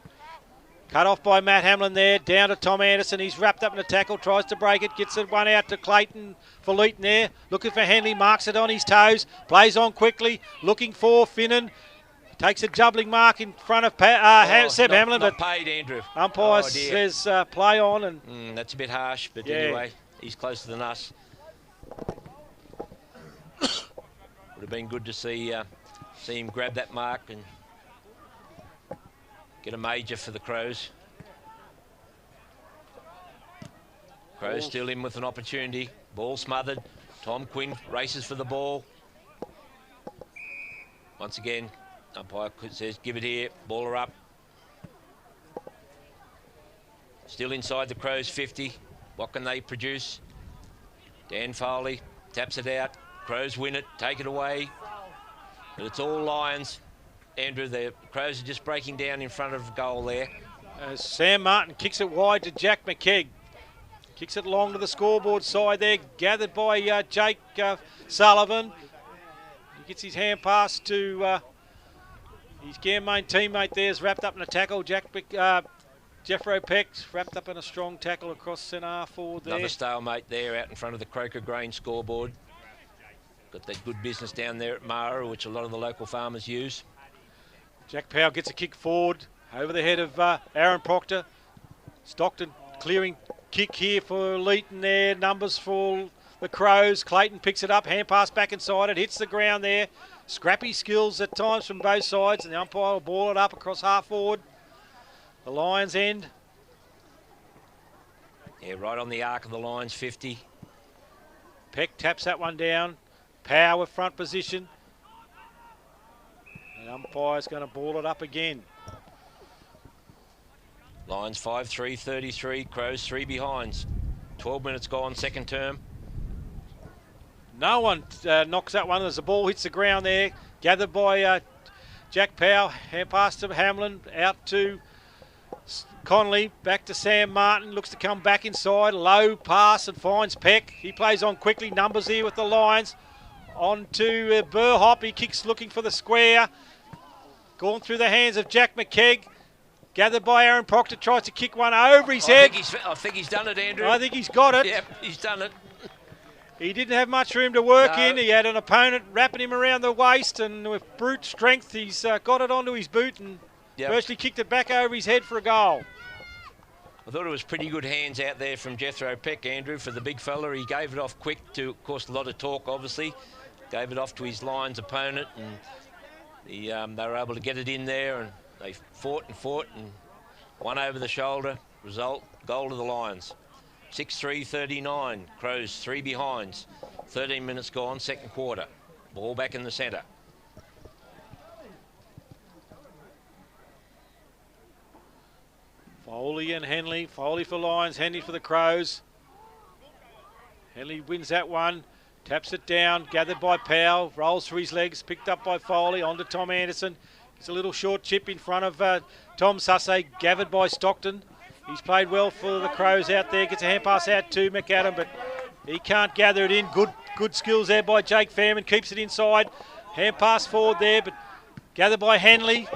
Cut off by Matt Hamlin there. Down to Tom Anderson. He's wrapped up in a tackle. Tries to break it. Gets it one out to Clayton for Leeton there. Looking for Henley. Marks it on his toes. Plays on quickly. Looking for Finnan. Takes a jubbling mark in front of Seb Hamlin. Not paid, Andrew. Umpire says play on. And that's a bit harsh, but anyway, he's closer than us. Would have been good to see him grab that mark and get a major for the Crows. Crows still in with an opportunity. Ball smothered. Tom Quinn races for the ball. Once again, umpire says give it here. Baller up. Still inside the Crows 50. What can they produce? Dan Foley taps it out. Crows win it, take it away. But it's all Lions. Andrew, the Crows are just breaking down in front of goal there. Sam Martin kicks it wide to Jack McKegg. Kicks it along to the scoreboard side there. Gathered by Jake Sullivan. He gets his hand pass to his Main teammate there. Is wrapped up in a tackle. Jeffro Peck's wrapped up in a strong tackle across centre half forward there. Another stalemate there out in front of the Croker Grain scoreboard. Got that good business down there at Mara, which a lot of the local farmers use. Jack Powell gets a kick forward over the head of Aaron Proctor. Stockton clearing kick here for Leeton there. Numbers for the Crows. Clayton picks it up. Hand pass back inside. It hits the ground there. Scrappy skills at times from both sides. And the umpire will ball it up across half forward. The Lions end. Yeah, right on the arc of the Lions 50. Peck taps that one down. Power front position. The umpire's going to ball it up again. Lions 5-3, 33. Crows 3 behinds. 12 minutes gone, second term. No one knocks that one as the ball hits the ground there. Gathered by Jack Powell. Hand pass to Hamlin. Out to Connolly. Back to Sam Martin. Looks to come back inside. Low pass and finds Peck. He plays on quickly. Numbers here with the Lions. On to Burhop. He kicks looking for the square. Gone through the hands of Jack McKegg. Gathered by Aaron Proctor. Tries to kick one over his head. I think he's done it, Andrew. I think he's got it. Yep, he's done it. He didn't have much room to work No. in. He had an opponent wrapping him around the waist, and with brute strength, he's got it onto his boot and virtually kicked it back over his head for a goal. I thought it was pretty good hands out there from Jethro Peck, Andrew, for the big fella. He gave it off quick to, of course, a lot of talk, obviously. Gave it off to his Lions opponent, and they were able to get it in there, and they fought and won over the shoulder. Result, goal to the Lions. 6-3-39, Crows 3 behinds. 13 minutes gone, second quarter. Ball back in the centre. Foley and Henley. Foley for Lions, Henley for the Crows. Henley wins that one. Taps it down, gathered by Powell, rolls through his legs, picked up by Foley, on to Tom Anderson. It's a little short chip in front of Tom Sussay, gathered by Stockton. He's played well for the Crows out there, gets a hand pass out to McAdam, but he can't gather it in. Good skills there by Jake Fairman, keeps it inside. Hand pass forward there, but gathered by Henley.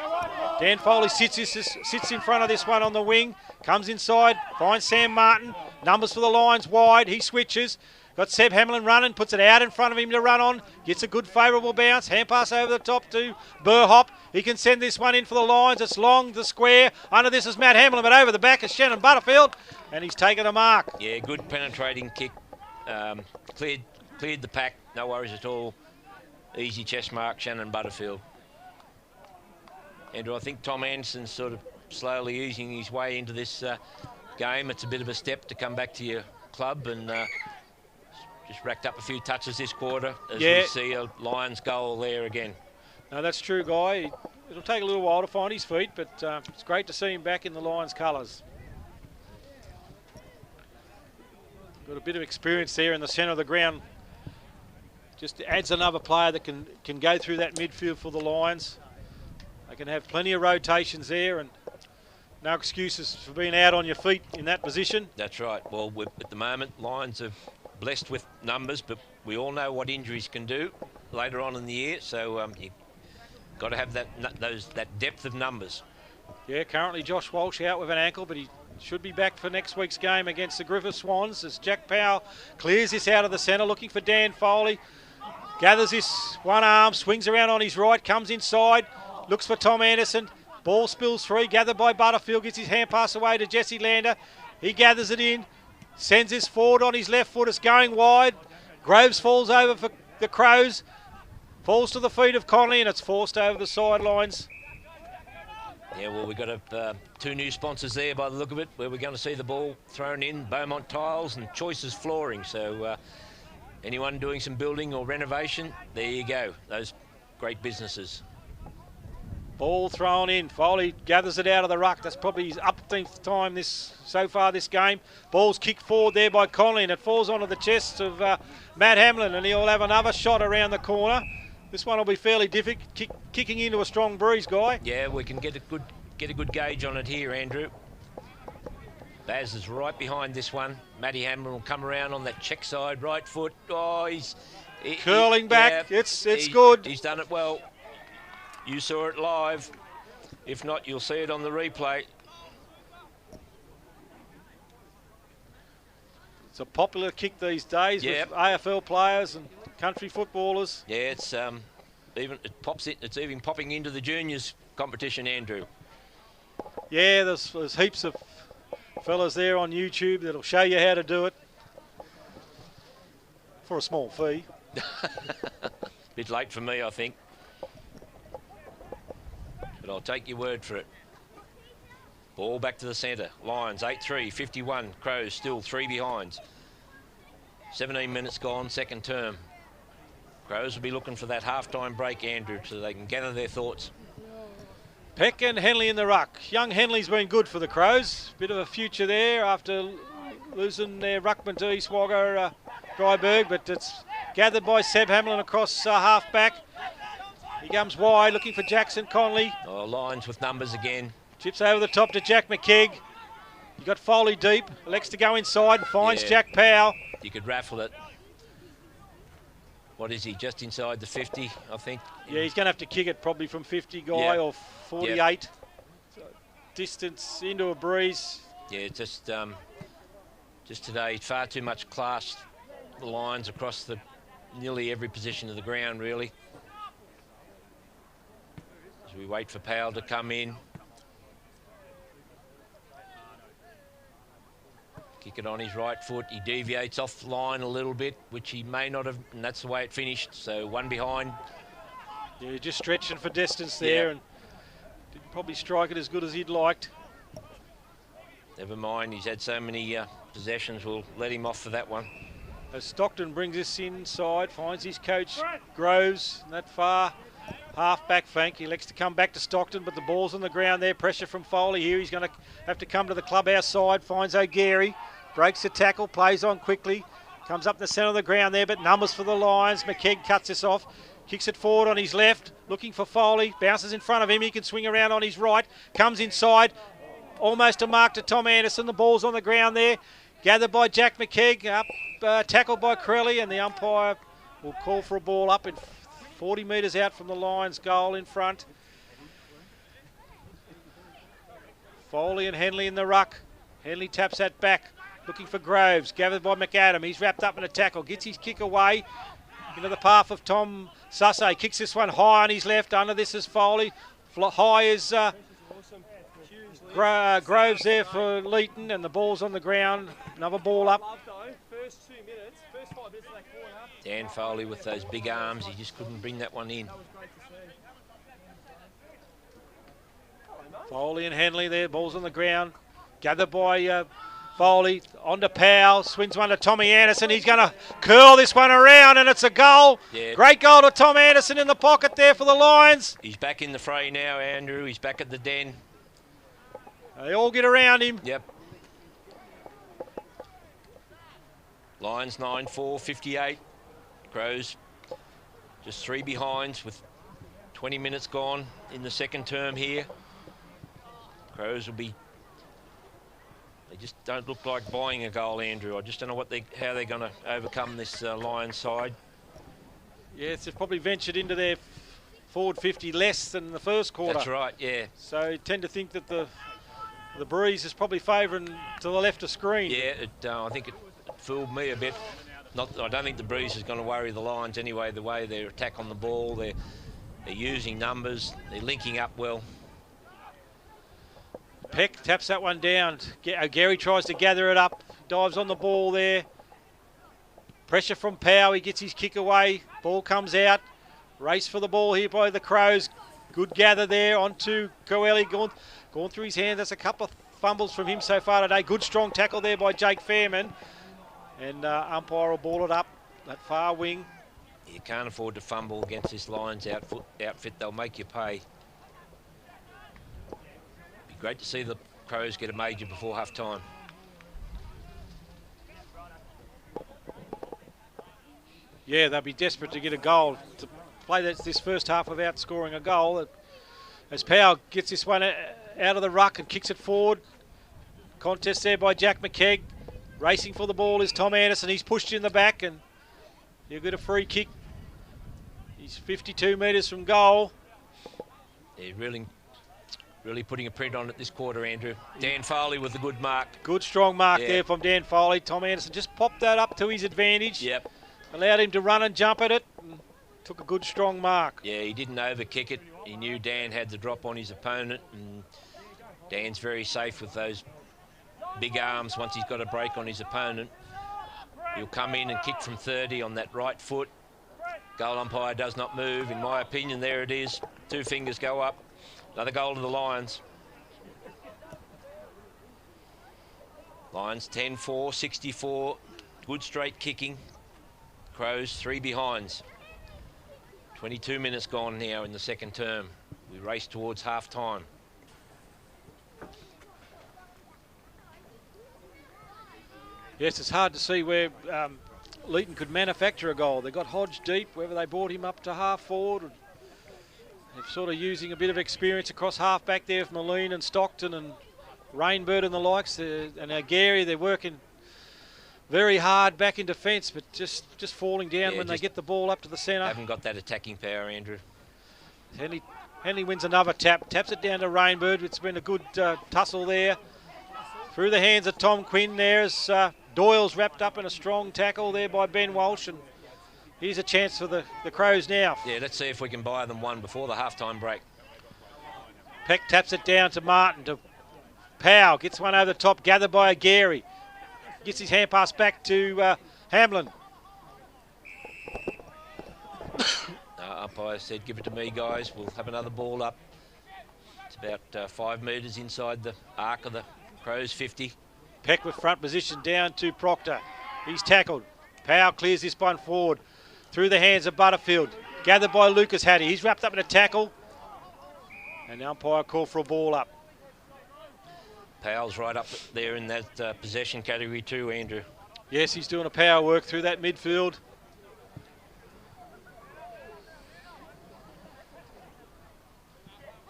Dan Foley sits in front of this one on the wing, comes inside, finds Sam Martin. Numbers for the Lions wide, he switches. Got Seb Hamlin running, puts it out in front of him to run on. Gets a good favourable bounce. Hand pass over the top to Burhop. He can send this one in for the Lions. It's long, the square. Under this is Matt Hamlin, but over the back is Shannon Butterfield. And he's taken a mark. Yeah, good penetrating kick. Cleared the pack. No worries at all. Easy chest mark, Shannon Butterfield. Andrew, I think Tom Anderson's sort of slowly easing his way into this game. It's a bit of a step to come back to your club, and just racked up a few touches this quarter as we see a Lions goal there again. No, that's true, Guy. It'll take a little while to find his feet, but it's great to see him back in the Lions colours. Got a bit of experience there in the centre of the ground. Just adds another player that can go through that midfield for the Lions. They can have plenty of rotations there, and no excuses for being out on your feet in that position. That's right. Well, at the moment, Lions are blessed with numbers, but we all know what injuries can do later on in the year, so you've got to have that depth of numbers. Yeah, currently Josh Walsh out with an ankle, but he should be back for next week's game against the Griffith Swans as Jack Powell clears this out of the centre, looking for Dan Foley. Gathers this one arm, swings around on his right, comes inside, looks for Tom Anderson. Ball spills free, gathered by Butterfield, gets his hand pass away to Jesse Lander. He gathers it in, sends this forward on his left foot, it's going wide. Groves falls over for the Crows, falls to the feet of Conley, and it's forced over the sidelines. Yeah, well, we've got two new sponsors there by the look of it, where we're going to see the ball thrown in, Beaumont Tiles and Choices Flooring. So anyone doing some building or renovation, there you go, those great businesses. Ball thrown in. Foley gathers it out of the ruck. That's probably his upteenth time so far this game. Ball's kicked forward there by Conley, and it falls onto the chest of Matt Hamlin, and he'll have another shot around the corner. This one will be fairly difficult, kicking into a strong breeze, Guy. Yeah, we can get a good gauge on it here, Andrew. Baz is right behind this one. Matty Hamlin will come around on that check side, right foot. Oh, he's curling back. Yeah, it's good. He's done it well. You saw it live. If not, you'll see it on the replay. It's a popular kick these days with AFL players and country footballers. Yeah, it's it's even popping into the juniors competition, Andrew. Yeah, there's heaps of fellas there on YouTube that'll show you how to do it for a small fee. Bit late for me, I think. But I'll take your word for it. Ball back to the centre. Lions 8-3, 51. Crows still 3 behinds. 17 minutes gone, second term. Crows will be looking for that half-time break, Andrew, so they can gather their thoughts. Peck and Henley in the ruck. Young Henley's been good for the Crows. Bit of a future there after losing their ruckman to East Wagga, Dryburgh, but it's gathered by Seb Hamlin across half-back. He comes wide, looking for Jackson Conley. Oh, Lions with numbers again. Chips over the top to Jack McKegg. You got Foley deep. Elects to go inside and finds Jack Powell. You could raffle it. What is he, just inside the 50, I think? Yeah, he's going to have to kick it probably from 50, Guy, or 48. So distance into a breeze. Yeah, just today, far too much class the Lions across nearly every position of the ground, really. As we wait for Powell to come in. Kick it on his right foot. He deviates off the line a little bit, which he may not have, and that's the way it finished. So one behind. Yeah, just stretching for distance there, and didn't probably strike it as good as he'd liked. Never mind, he's had so many possessions, we'll let him off for that one. As Stockton brings this inside, finds his coach Groves in that far half-back flank. He elects to come back to Stockton, but the ball's on the ground there. Pressure from Foley here. He's going to have to come to the clubhouse side. Finds O'Gary. Breaks the tackle. Plays on quickly. Comes up the centre of the ground there, but numbers for the Lions. McKegg cuts this off. Kicks it forward on his left. Looking for Foley. Bounces in front of him. He can swing around on his right. Comes inside. Almost a mark to Tom Anderson. The ball's on the ground there. Gathered by Jack McKegg. Up, tackled by Crowley, and the umpire will call for a ball up in 40 metres out from the Lions goal in front. Foley and Henley in the ruck. Henley taps that back, looking for Groves. Gathered by McAdam. He's wrapped up in a tackle. Gets his kick away into the path of Tom Sussay. Kicks this one high on his left. Under this is Foley. High is Groves there for Leeton, and the ball's on the ground. Another ball up. Dan Foley with those big arms, he just couldn't bring that one in. Foley and Henley there, ball's on the ground. Gathered by Foley, on to Powell, swings one to Tommy Anderson. He's going to curl this one around, and it's a goal. Yeah. Great goal to Tom Anderson in the pocket there for the Lions. He's back in the fray now, Andrew. He's back at the den. They all get around him. Yep. Lions 9-4, 58. Crows just 3 behinds with 20 minutes gone in the second term here. Crows will be, they just don't look like buying a goal, Andrew. I just don't know how they're going to overcome this Lions side. Yes, they've probably ventured into their forward 50 less than the first quarter. That's right, yeah. So you tend to think that the breeze is probably favouring to the left of screen. Yeah, I think it fooled me a bit. I don't think the breeze is going to worry the Lions anyway, the way they attack on the ball. They're using numbers. They're linking up well. Peck taps that one down. Gary tries to gather it up. Dives on the ball there. Pressure from Powell. He gets his kick away. Ball comes out. Race for the ball here by the Crows. Good gather there onto Coelho. Gone through his hands. That's a couple of fumbles from him so far today. Good strong tackle there by Jake Fairman. And umpire will ball it up, that far wing. You can't afford to fumble against this Lions outfit. They'll make you pay. Be great to see the Crows get a major before half time. Yeah, they'll be desperate to get a goal. To play this first half without scoring a goal. As Powell gets this one out of the ruck and kicks it forward. Contest there by Jack McKegg. Racing for the ball is Tom Anderson. He's pushed in the back, and he'll get a free kick. He's 52 metres from goal. Yeah, really putting a print on it this quarter, Andrew. Dan Foley with a good mark. Good strong mark there from Dan Foley. Tom Anderson just popped that up to his advantage. Yep. Allowed him to run and jump at it. And took a good strong mark. Yeah, he didn't overkick it. He knew Dan had the drop on his opponent, and Dan's very safe with those big arms. Once he's got a break on his opponent, he'll come in and kick from 30 on that right foot. Goal umpire does not move. In my opinion, there it is. 2 fingers go up. Another goal to the Lions. Lions 10-4, 64. Good straight kicking. Crows 3 behinds. 22 minutes gone now in the second term. We race towards half time. Yes, it's hard to see where Leeton could manufacture a goal. They got Hodge deep, whether they brought him up to half forward. They're sort of using a bit of experience across half back there with Moline and Stockton and Rainbird and the likes. And Gary, they're working very hard back in defence, but just falling down when they get the ball up to the centre. Haven't got that attacking power, Andrew. Henley wins another tap, taps it down to Rainbird. It's been a good tussle there. Through the hands of Tom Quinn there as Doyle's wrapped up in a strong tackle there by Ben Walsh, and here's a chance for the Crows now. Yeah, let's see if we can buy them one before the halftime break. Peck taps it down to Martin, to Powell, gets one over the top, gathered by Gary. Gets his hand pass back to Hamlin. Umpire said, give it to me, guys. We'll have another ball up. It's about 5 metres inside the arc of the Crows 50. Peck with front position down to Proctor. He's tackled. Powell clears this one forward through the hands of Butterfield. Gathered by Lucas Hattie. He's wrapped up in a tackle. And the umpire called for a ball up. Powell's right up there in that possession category too, Andrew. Yes, he's doing a power work through that midfield.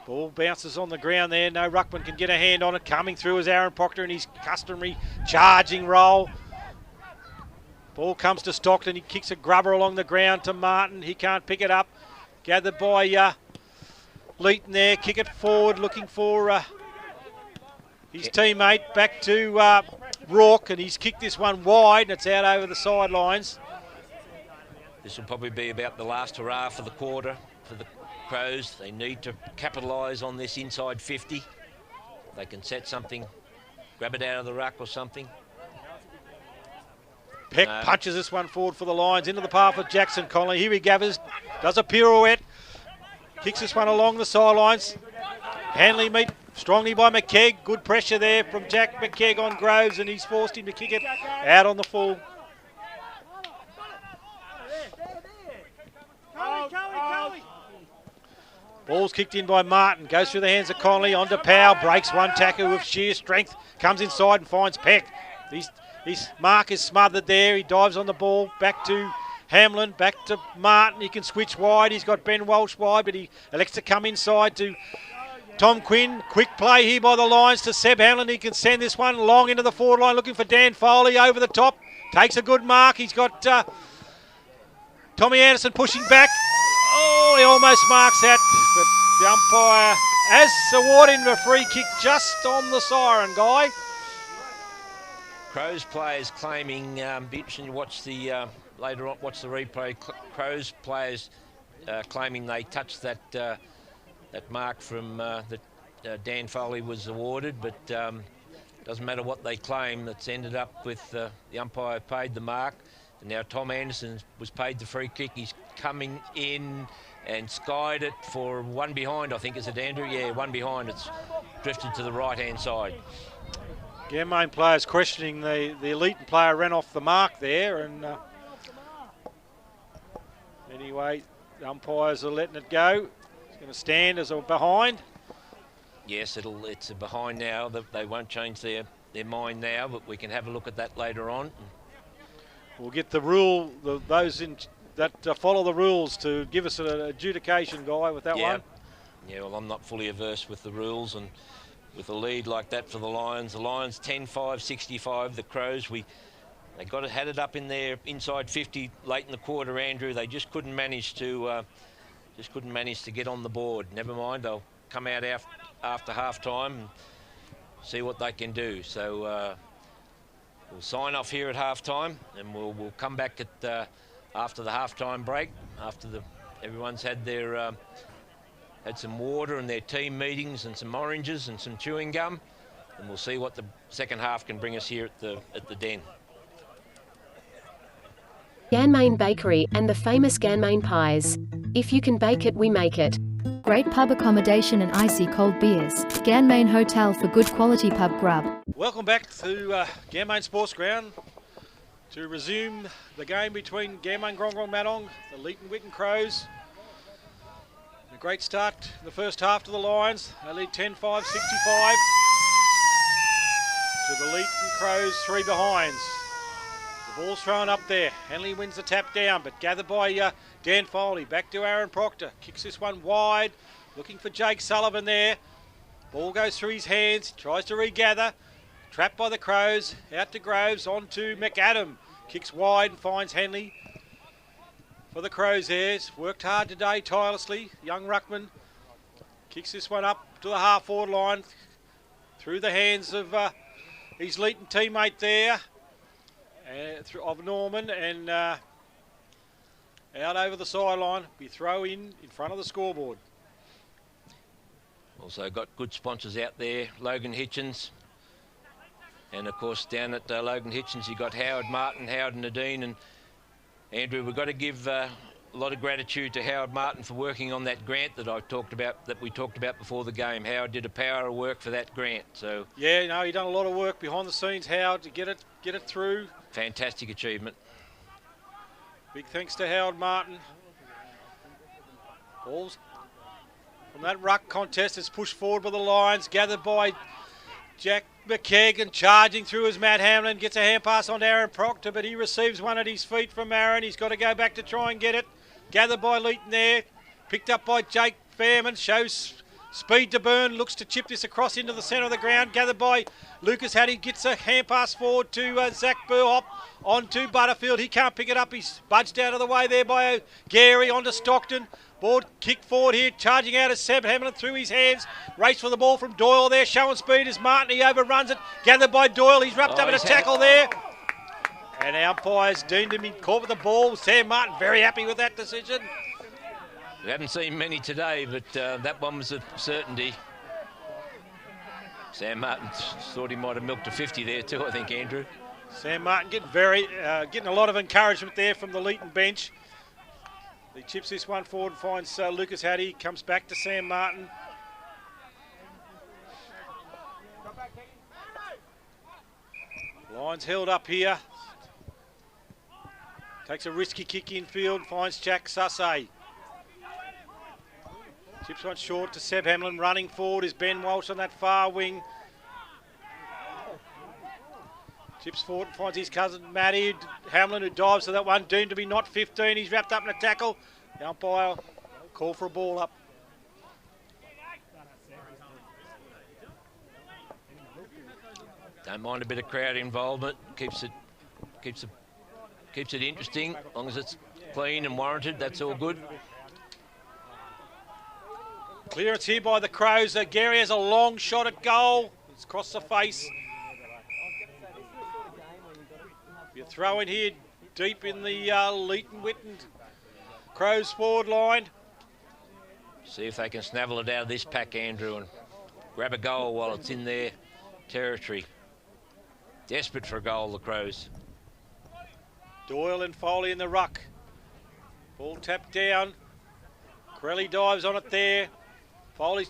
Ball bounces on the ground there. No ruckman can get a hand on it. Coming through is Aaron Proctor in his customary charging roll. Ball comes to Stockton. He kicks a grubber along the ground to Martin. He can't pick it up. Gathered by Leeton there. Kick it forward, looking for his teammate. Back to Rourke, and he's kicked this one wide, and it's out over the sidelines. This will probably be about the last hurrah for the quarter for the Crows. They need to capitalise on this inside 50. They can set something, grab it out of the ruck or something. Peck punches this one forward for the Lions into the path of Jackson Connolly. Here he gathers, does a pirouette, kicks this one along the sidelines. Hanley meet strongly by McKegg. Good pressure there from Jack McKegg on Groves, and he's forced him to kick it out on the full. Ball's kicked in by Martin, goes through the hands of Connolly, onto Powell, breaks one tackle with sheer strength, comes inside and finds Peck. His mark is smothered there, he dives on the ball, back to Hamlin, back to Martin, he can switch wide, he's got Ben Walsh wide, but he elects to come inside to Tom Quinn. Quick play here by the Lions to Seb Hamlin, he can send this one long into the forward line, looking for Dan Foley over the top, takes a good mark, he's got Tommy Anderson pushing back. Oh, he almost marks that, but the umpire has awarded him a free kick just on the siren, Guy. Crows players claiming, be interesting to watch the later on, watch the replay. Crows players claiming they touched that that mark from that Dan Foley was awarded, but doesn't matter what they claim. It's ended up with the umpire paid the mark. And now Tom Anderson was paid the free kick. He's coming in and skied it for one behind, I think. Is it Andrew? Yeah, one behind. It's drifted to the right-hand side. Gammain players questioning the elite player ran off the mark there. And anyway, the umpires are letting it go. It's going to stand as a behind. Yes, it's a behind now. They won't change their mind now, but we can have a look at that later on. We'll get the rule, those that follow the rules to give us an adjudication, Guy, with that one. Yeah, well, I'm not fully averse with the rules, and with a lead like that for the Lions 10-5-65. The Crows, they had it up in there inside 50 late in the quarter, Andrew. They just couldn't manage to get on the board. Never mind, they'll come out after half time and see what they can do. So. We'll sign off here at half-time, and we'll come back at after the half-time break, after everyone's had their had some water and their team meetings and some oranges and some chewing gum, and we'll see what the second half can bring us here at the Den. Ganmain Bakery and the famous Ganmain pies. If you can bake it, we make it. Great pub accommodation and icy cold beers. Ganmain Hotel for good quality pub grub. Welcome back to Gammain Sports Ground to resume the game between Gammain Grong Matong, the Leeton Witten Crows. A great start in the first half to the Lions. They lead 10-5-65 to the Leeton Crows 3 behinds. The ball's thrown up there. Henley wins the tap down, but gathered by Dan Foley. Back to Aaron Proctor. Kicks this one wide. Looking for Jake Sullivan there. Ball goes through his hands. Tries to regather. Trapped by the Crows. Out to Groves. On to McAdam. Kicks wide and finds Henley. For the Crows there. He's worked hard today, tirelessly. Young ruckman. Kicks this one up to the half-forward line. Through the hands of his Leeton teammate there. of Norman, and out over the sideline. We throw in front of the scoreboard. Also got good sponsors out there, Logan Hitchens. And of course down at Logan Hitchens you got Howard Martin, Howard and Nadine. And Andrew, we've got to give a lot of gratitude to Howard Martin for working on that grant that we talked about before the game. Howard did a power of work for that grant. So yeah, no, he done a lot of work behind the scenes, Howard, to get it through. Fantastic achievement. Big thanks to Howard Martin. Balls from that ruck contest is pushed forward by the Lions, gathered by Jack McKegg, and charging through as Matt Hamlin gets a hand pass on Aaron Proctor, but he receives one at his feet from Aaron. He's got to go back to try and get it. Gathered by Leeton there, picked up by Jake Fairman, shows speed to burn, looks to chip this across into the centre of the ground. Gathered by Lucas Hattie, gets a hand pass forward to Zach Burhop onto Butterfield. He can't pick it up. He's budged out of the way there by Gary onto Stockton. Ball kick forward here, charging out as Seb Hamlin through his hands. Race for the ball from Doyle there, showing speed as Martin. He overruns it. Gathered by Doyle. He's wrapped up in a tackle there. And our umpires deemed him caught with the ball. Sam Martin very happy with that decision. We haven't seen many today, but that one was a certainty. Sam Martin thought he might have milked a 50 there too, I think, Andrew. Sam Martin getting a lot of encouragement there from the Leeton bench. He chips this one forward, finds Lucas Hattie, comes back to Sam Martin. Lions held up here. Takes a risky kick infield, finds Jack Sussay. Chips one short to Seb Hamlin. Running forward is Ben Walsh on that far wing. Chips forward and finds his cousin Matty Hamlin, who dives to that one, deemed to be not 15. He's wrapped up in a tackle. The umpire call for a ball up. Don't mind a bit of crowd involvement. Keeps it interesting. As long as it's clean and warranted, that's all good. Clearance here by the Crows. Gary has a long shot at goal. It's across the face. You're throwing here deep in the Leeton Whitten Crows forward line. See if they can snavel it out of this pack, Andrew, and grab a goal while it's in their territory. Desperate for a goal, the Crows. Doyle and Foley in the ruck. Ball tapped down. Corelli dives on it there. Foley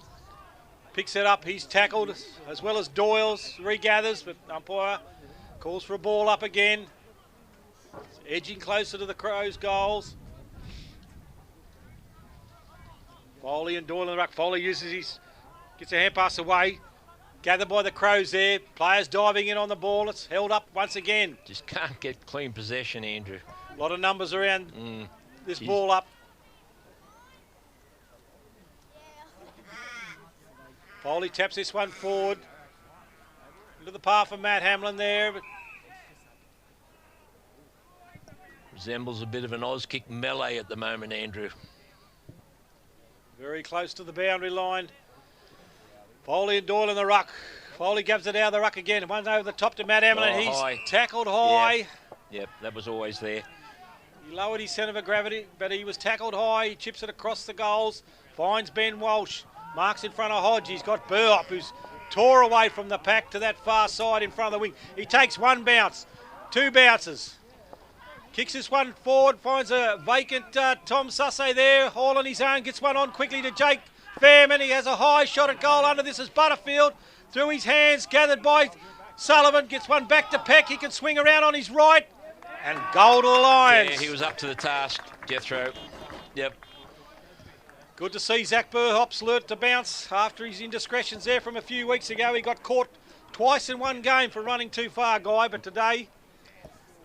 picks it up. He's tackled as well as Doyle's. Regathers, but umpire calls for a ball up again. It's edging closer to the Crows' goals. Foley and Doyle in the ruck. Foley gets a hand pass away. Gathered by the Crows there. Players diving in on the ball. It's held up once again. Just can't get clean possession, Andrew. A lot of numbers around this ball up. Foley taps this one forward. Into the path for Matt Hamlin there. But resembles a bit of an Oz kick melee at the moment, Andrew. Very close to the boundary line. Foley and Doyle in the ruck. Foley gives it out of the ruck again. One's over the top to Matt Hamlin. He's high. Tackled high. Yep, that was always there. He lowered his centre of gravity, but he was tackled high. He chips it across the goals. Finds Ben Walsh. Marks in front of Hodge. He's got Burhop, who's tore away from the pack to that far side in front of the wing. He takes one bounce, two bounces. Kicks this one forward, finds a vacant Tom Sussay there, all on his own, gets one on quickly to Jake Fairman. He has a high shot at goal under this as Butterfield. Through his hands, gathered by Sullivan, gets one back to Peck. He can swing around on his right, and goal to the Lions. Yeah, he was up to the task, Jethro. Yep. Good to see Zach Burhop's learnt to bounce after his indiscretions there from a few weeks ago. He got caught twice in one game for running too far, Guy, but today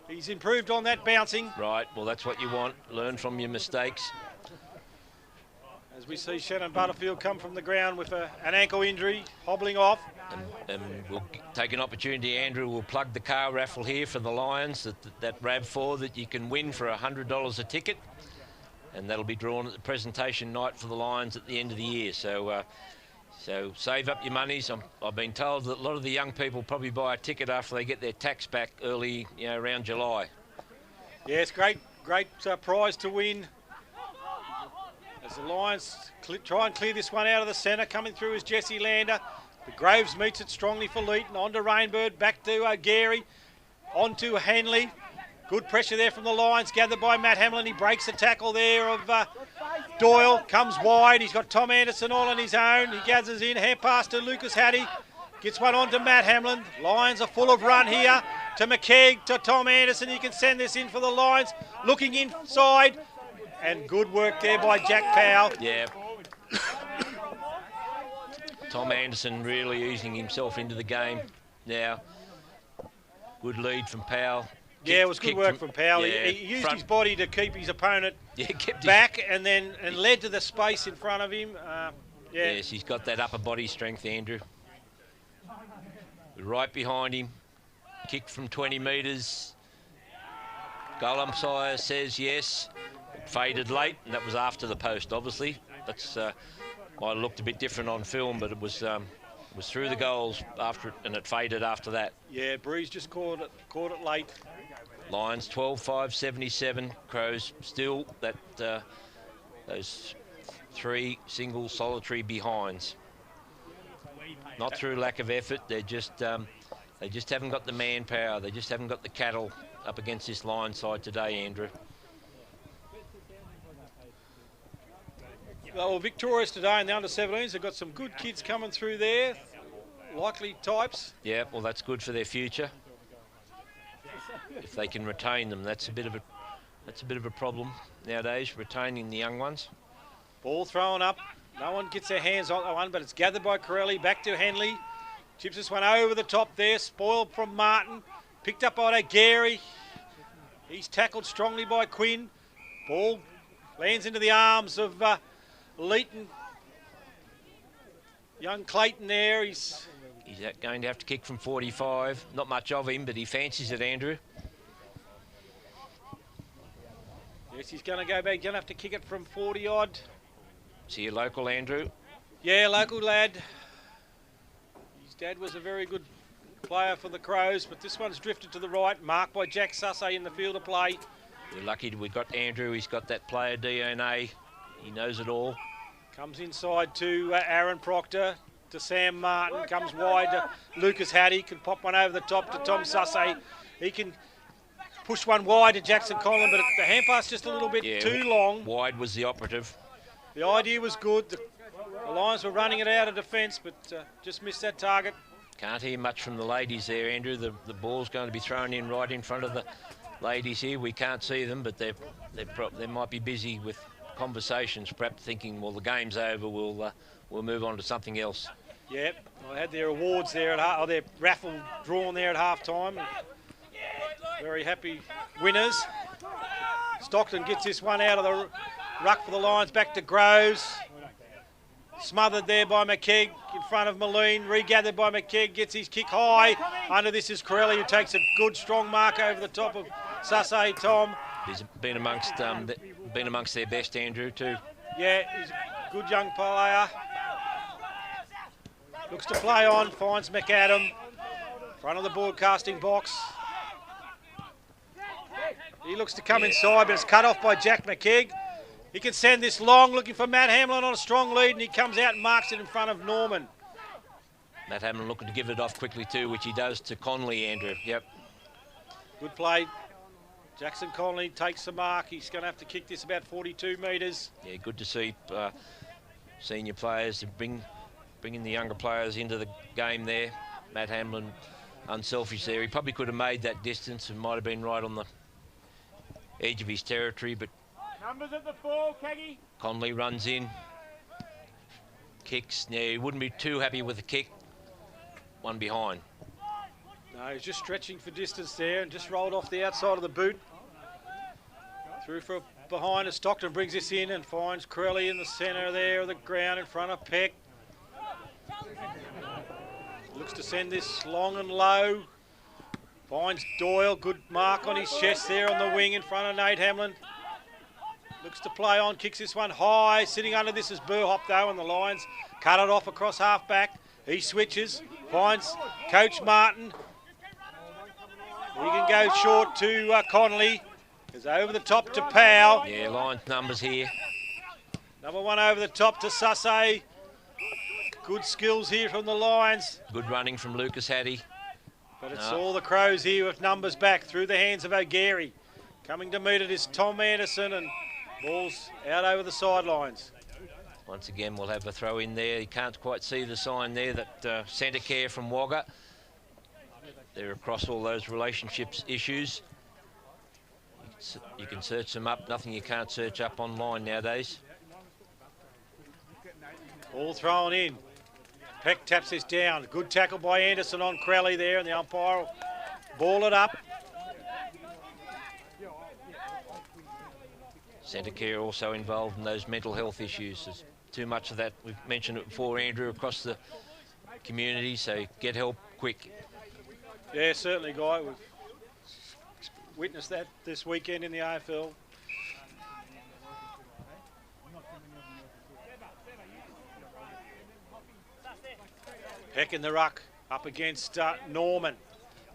he's improved on that bouncing. Right, well, that's what you want. Learn from your mistakes. As we see Shannon Butterfield come from the ground with an ankle injury, hobbling off. And we'll take an opportunity, Andrew. We'll plug the car raffle here for the Lions, that RAV4 that you can win for $100 a ticket. And that'll be drawn at the presentation night for the Lions at the end of the year. So So save up your monies. I've been told that a lot of the young people probably buy a ticket after they get their tax back early, around July. Yeah, it's great prize to win. As the Lions try and clear this one out of the centre, coming through is Jesse Lander. The Groves meets it strongly for Leeton. On to Rainbird, back to Gary, on to Henley. Good pressure there from the Lions, gathered by Matt Hamlin. He breaks the tackle there of Doyle, comes wide. He's got Tom Anderson all on his own. He gathers in, hand pass to Lucas Hattie. Gets one on to Matt Hamlin. Lions are full of run here. To McKeag, to Tom Anderson. He can send this in for the Lions. Looking inside. And good work there by Jack Powell. Yeah. Tom Anderson really easing himself into the game now. Good lead from Powell. Yeah, it was good work from Powell. Yeah, he used his body to keep his opponent kept back and led to the space in front of him. Yes, he's got that upper body strength, Andrew. Right behind him. Kick from 20 metres. Goal umpire says yes. It faded late, and that was after the post, obviously. That's might have looked a bit different on film, but it was through the goals after it, and it faded after that. Yeah, Breeze just caught it late. Lions 12-5-77. Crows still those 3 single solitary behinds. Not through lack of effort. They just haven't got the manpower. They just haven't got the cattle up against this Lion side today, Andrew. Well, victorious today in the under-17s. They've got some good kids coming through there. Likely types. Yeah, well, that's good for their future. If they can retain them, that's a bit of a problem nowadays, retaining the young ones. Ball thrown up. No one gets their hands on that one, but it's gathered by Corelli. Back to Henley. Chips this one over the top there. Spoiled from Martin. Picked up by Gary. He's tackled strongly by Quinn. Ball lands into the arms of Leeton. Young Clayton there. He's going to have to kick from 45. Not much of him, but he fancies it, Andrew. Yes, he's going to go back. He's going to have to kick it from 40-odd. See you local, Andrew? Yeah, local lad. His dad was a very good player for the Crows, but this one's drifted to the right, marked by Jack Sussay in the field of play. We're lucky we've got Andrew. He's got that player DNA. He knows it all. Comes inside to Aaron Proctor, to Sam Martin. Comes wide to Lucas Hattie. Can pop one over the top to Tom Sussay. He can push one wide to Jackson Conlon, but the hand pass just a little bit too long. Wide was the operative. The idea was good. The Lions were running it out of defence, but just missed that target. Can't hear much from the ladies there, Andrew. The ball's going to be thrown in right in front of the ladies here. We can't see them, but they might be busy with conversations, perhaps thinking, well, the game's over. We'll move on to something else. Yep, I had their awards there their raffle drawn there at half time. Very happy winners. Stockton gets this one out of the ruck for the Lions, back to Groves. Smothered there by McKeag in front of Moline. Regathered by McKeag, gets his kick high. Under this is Corelli, who takes a good strong mark over the top of Sussay Tom. He's been amongst their best, Andrew, too. Yeah, he's a good young player. Looks to play on, finds McAdam. Front of the broadcasting box. He looks to come inside, but it's cut off by Jack McKeag. He can send this long, looking for Matt Hamlin on a strong lead, and he comes out and marks it in front of Norman. Matt Hamlin looking to give it off quickly too, which he does to Conley, Andrew. Yep. Good play. Jackson Conley takes the mark. He's going to have to kick this about 42 metres. Yeah, good to see senior players bringing the younger players into the game there. Matt Hamlin, unselfish there. He probably could have made that distance and might have been right on the edge of his territory, but numbers at the 4, Keggy. Conley runs in, kicks. Now, he wouldn't be too happy with the kick. One behind. No, he's just stretching for distance there and just rolled off the outside of the boot. Through for behind as Stockton brings this in and finds Corelli in the centre there of the ground in front of Peck. Looks to send this long and low. Finds Doyle, good mark on his chest there on the wing in front of Nate Hamlin. Looks to play on, kicks this one high. Sitting under this is Burhop though, and the Lions cut it off across half back. He switches, finds Coach Martin. He can go short to Connolly. Goes over the top to Powell. Yeah, Lions numbers here. Number one over the top to Sussay. Good skills here from the Lions. Good running from Lucas Hattie. But it's all the Crows here with numbers back through the hands of O'Gary. Coming to meet it is Tom Anderson, and ball's out over the sidelines. Once again, we'll have a throw in there. You can't quite see the sign there that centre care from Wagga. They're across all those relationships issues. You can search them up. Nothing you can't search up online nowadays. Ball thrown in. Peck taps this down. Good tackle by Anderson on Crowley there, and the umpire will ball it up. Centre care also involved in those mental health issues. There's too much of that. We've mentioned it before, Andrew, across the community, so get help quick. Yeah, certainly, Guy. We've witnessed that this weekend in the AFL. Peck in the ruck up against Norman.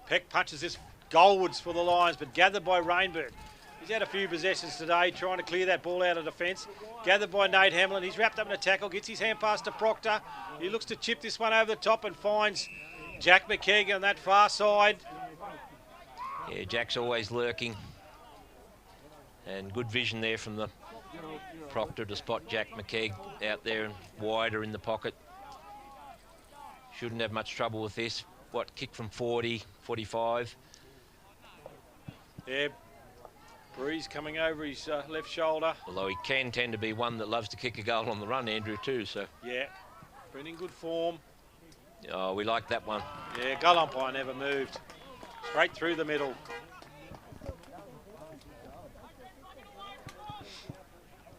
Peck punches this goalwards for the Lions, but gathered by Rainbird. He's had a few possessions today, trying to clear that ball out of defence. Gathered by Nate Hamlin. He's wrapped up in a tackle, gets his hand pass to Proctor. He looks to chip this one over the top and finds Jack McKeag on that far side. Yeah, Jack's always lurking. And good vision there from the Proctor to spot Jack McKeag out there and wider in the pocket. Shouldn't have much trouble with this. What, kick from 40, 45? Yeah, breeze coming over his left shoulder. Although he can tend to be one that loves to kick a goal on the run, Andrew, too, so. Yeah, been in good form. Oh, we like that one. Yeah, goal umpire never moved. Straight through the middle.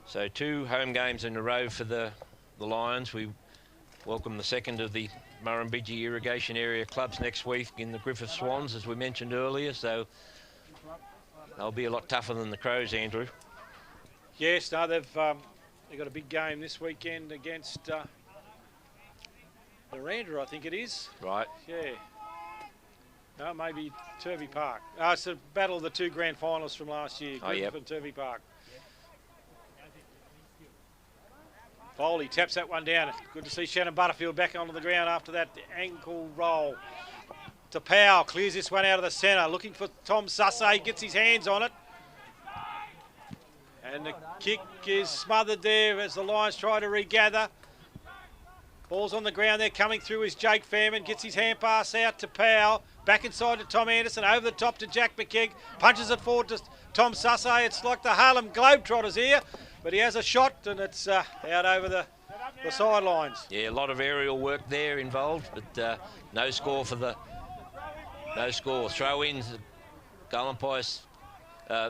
So 2 home games in a row for the Lions. We welcome the second of the Murrumbidgee Irrigation Area clubs next week in the Griffith Swans, as we mentioned earlier, so they'll be a lot tougher than the Crows, Andrew. Yes, no, they've got a big game this weekend against Miranda, I think it is. Right. Yeah. No, maybe Turvey Park. It's a battle of the 2 grand finalists from last year, Griffith and Turvey Park. Foley taps that one down. Good to see Shannon Butterfield back onto the ground after that ankle roll. To Powell, clears this one out of the centre, looking for Tom Sussay, gets his hands on it. And the kick is smothered there as the Lions try to regather. Ball's on the ground there, coming through is Jake Fairman, gets his hand pass out to Powell. Back inside to Tom Anderson, over the top to Jack McKeag, punches it forward to Tom Sussay. It's like the Harlem Globetrotters here, but he has a shot and it's out over the sidelines. Yeah, a lot of aerial work there involved, but no score for the... No score. Throw-ins, goal umpire,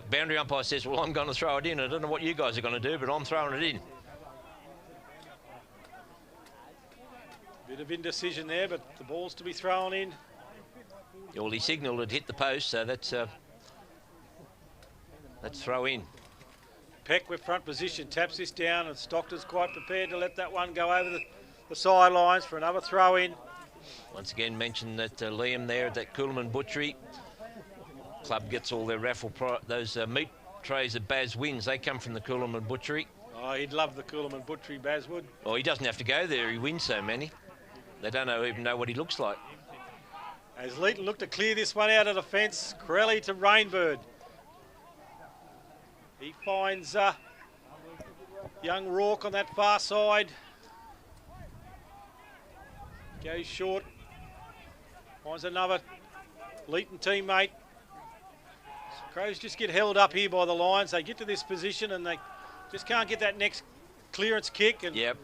boundary umpire says, well, I'm going to throw it in. I don't know what you guys are going to do, but I'm throwing it in. Bit of indecision there, but the ball's to be thrown in. Well, he signalled it hit the post, so that's throw in. Peck with front position, taps this down, and Stockton's quite prepared to let that one go over the sidelines for another throw in. Once again, mentioned that Liam there at that Coolman Butchery. Club gets all their raffle, those meat trays that Baz wins, they come from the Coolman Butchery. Oh, he'd love the Coolman Butchery, Baz would. Well, he doesn't have to go there, he wins so many. They don't even know what he looks like. As Leeton looked to clear this one out of the fence, Corelli to Rainbird. He finds young Rourke on that far side. Goes short. Finds another Leeton teammate. Crows just get held up here by the Lions. They get to this position and they just can't get that next clearance kick. And yep.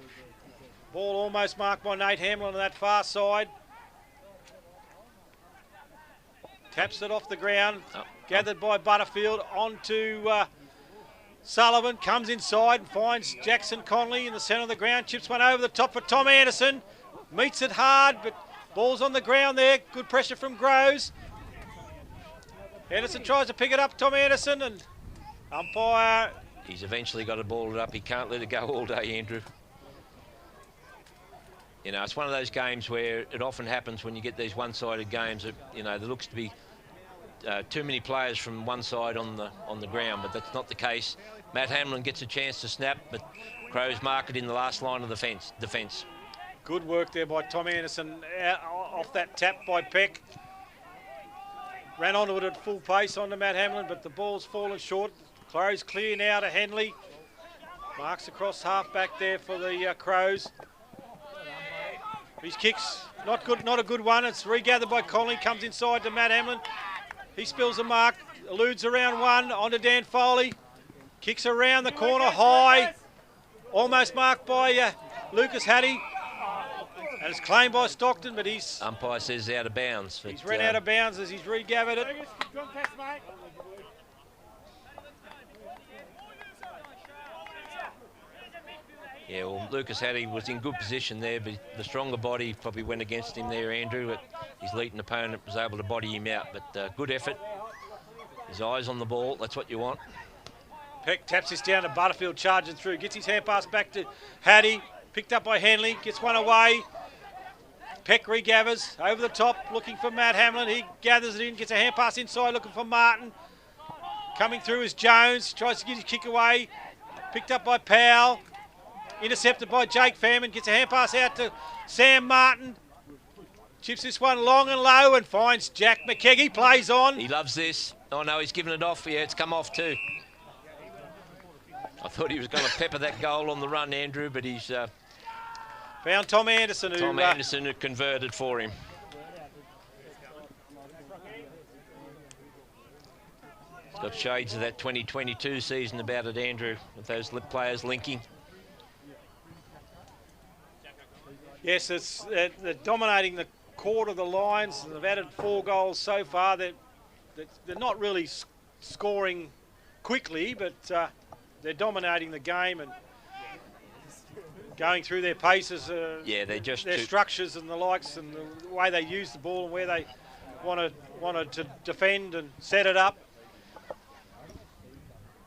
Ball almost marked by Nate Hamlin on that far side. Taps it off the ground. Gathered by Butterfield onto Sullivan. Comes inside and finds Jackson Conley in the centre of the ground. Chips one over the top for Tom Anderson. Meets it hard, but ball's on the ground there. Good pressure from Groves. Anderson tries to pick it up, Tom Anderson, and umpire He's eventually got to ball it up. He can't let it go all day, Andrew. You know, it's one of those games where it often happens when you get these one-sided games that, you know, there looks to be too many players from one side on the ground, but that's not the case. Matt Hamlin gets a chance to snap, but Crows mark it in the last line of the defence. Good work there by Tom Anderson off that tap by Peck. Ran onto it at full pace onto Matt Hamlin, but the ball's fallen short. Crows clear now to Henley. Marks across half back there for the Crows. His kick's not good, not a good one. It's regathered by Conley, comes inside to Matt Hamlin. He spills a mark, eludes around one, onto Dan Foley. Kicks around the corner high, almost marked by Lucas Hattie. And it's claimed by Stockton, but he's... Umpire says out of bounds. He's ran out of bounds as he's regathered it. Yeah, well, Lucas Hattie was in good position there, but the stronger body probably went against him there, Andrew. But his leading opponent was able to body him out. But good effort. His eyes on the ball, that's what you want. Peck taps this down to Butterfield, charging through. Gets his hand pass back to Hattie. Picked up by Henley, gets one away. Peck regathers, over the top, looking for Matt Hamlin. He gathers it in, gets a hand pass inside, looking for Martin. Coming through is Jones, tries to get his kick away. Picked up by Powell. Intercepted by Jake Fairman, gets a hand pass out to Sam Martin. Chips this one long and low and finds Jack McKeggie, plays on. He loves this. Oh no, he's given it off. Yeah, it's come off too. I thought he was going to pepper that goal on the run, Andrew, but he's... found Tom Anderson. Tom Anderson who converted for him. He's got shades of that 2022 season about it, Andrew, with those players linking. Yes, they're dominating the court of the Lions. They've added 4 goals so far. They're not really scoring quickly, but they're dominating the game and going through their paces. Yeah, they're just their structures and the likes, and the way they use the ball and where they wanted to defend and set it up.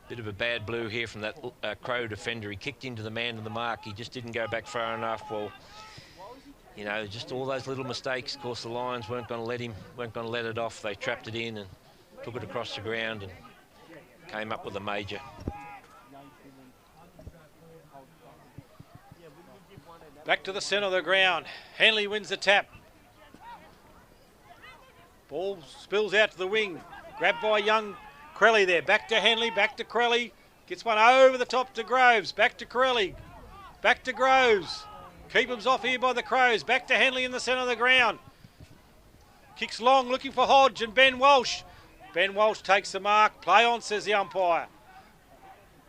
Bit of a bad blue here from that Crow defender. He kicked into the man of the mark. He just didn't go back far enough. Well, you know, just all those little mistakes. Of course, the Lions weren't going to let it off. They trapped it in and took it across the ground and came up with a major. Back to the centre of the ground. Henley wins the tap. Ball spills out to the wing. Grabbed by young Crelly there. Back to Henley, back to Crelly. Gets one over the top to Groves. Back to Crelly. Back to Groves. Keep him off here by the Crows. Back to Henley in the centre of the ground. Kicks long, looking for Hodge and Ben Walsh. Ben Walsh takes the mark. Play on, says the umpire.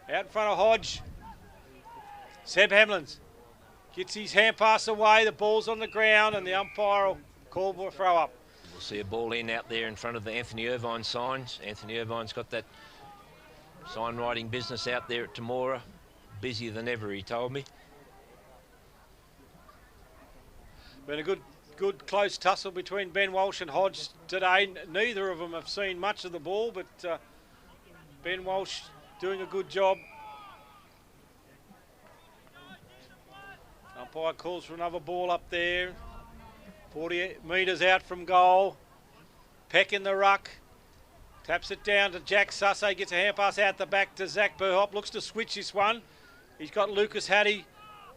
Out in front of Hodge. Seb Hamlins gets his hand pass away. The ball's on the ground and the umpire will call for a throw up. We'll see a ball in out there in front of the Anthony Irvine signs. Anthony Irvine's got that sign writing business out there at Temora. Busier than ever, he told me. Been a good close tussle between Ben Walsh and Hodge today. Neither of them have seen much of the ball, but Ben Walsh doing a good job. Umpire calls for another ball up there. 40 metres out from goal. Peck in the ruck. Taps it down to Jack Sussay. Gets a hand pass out the back to Zach Burhop. Looks to switch this one. He's got Lucas Hattie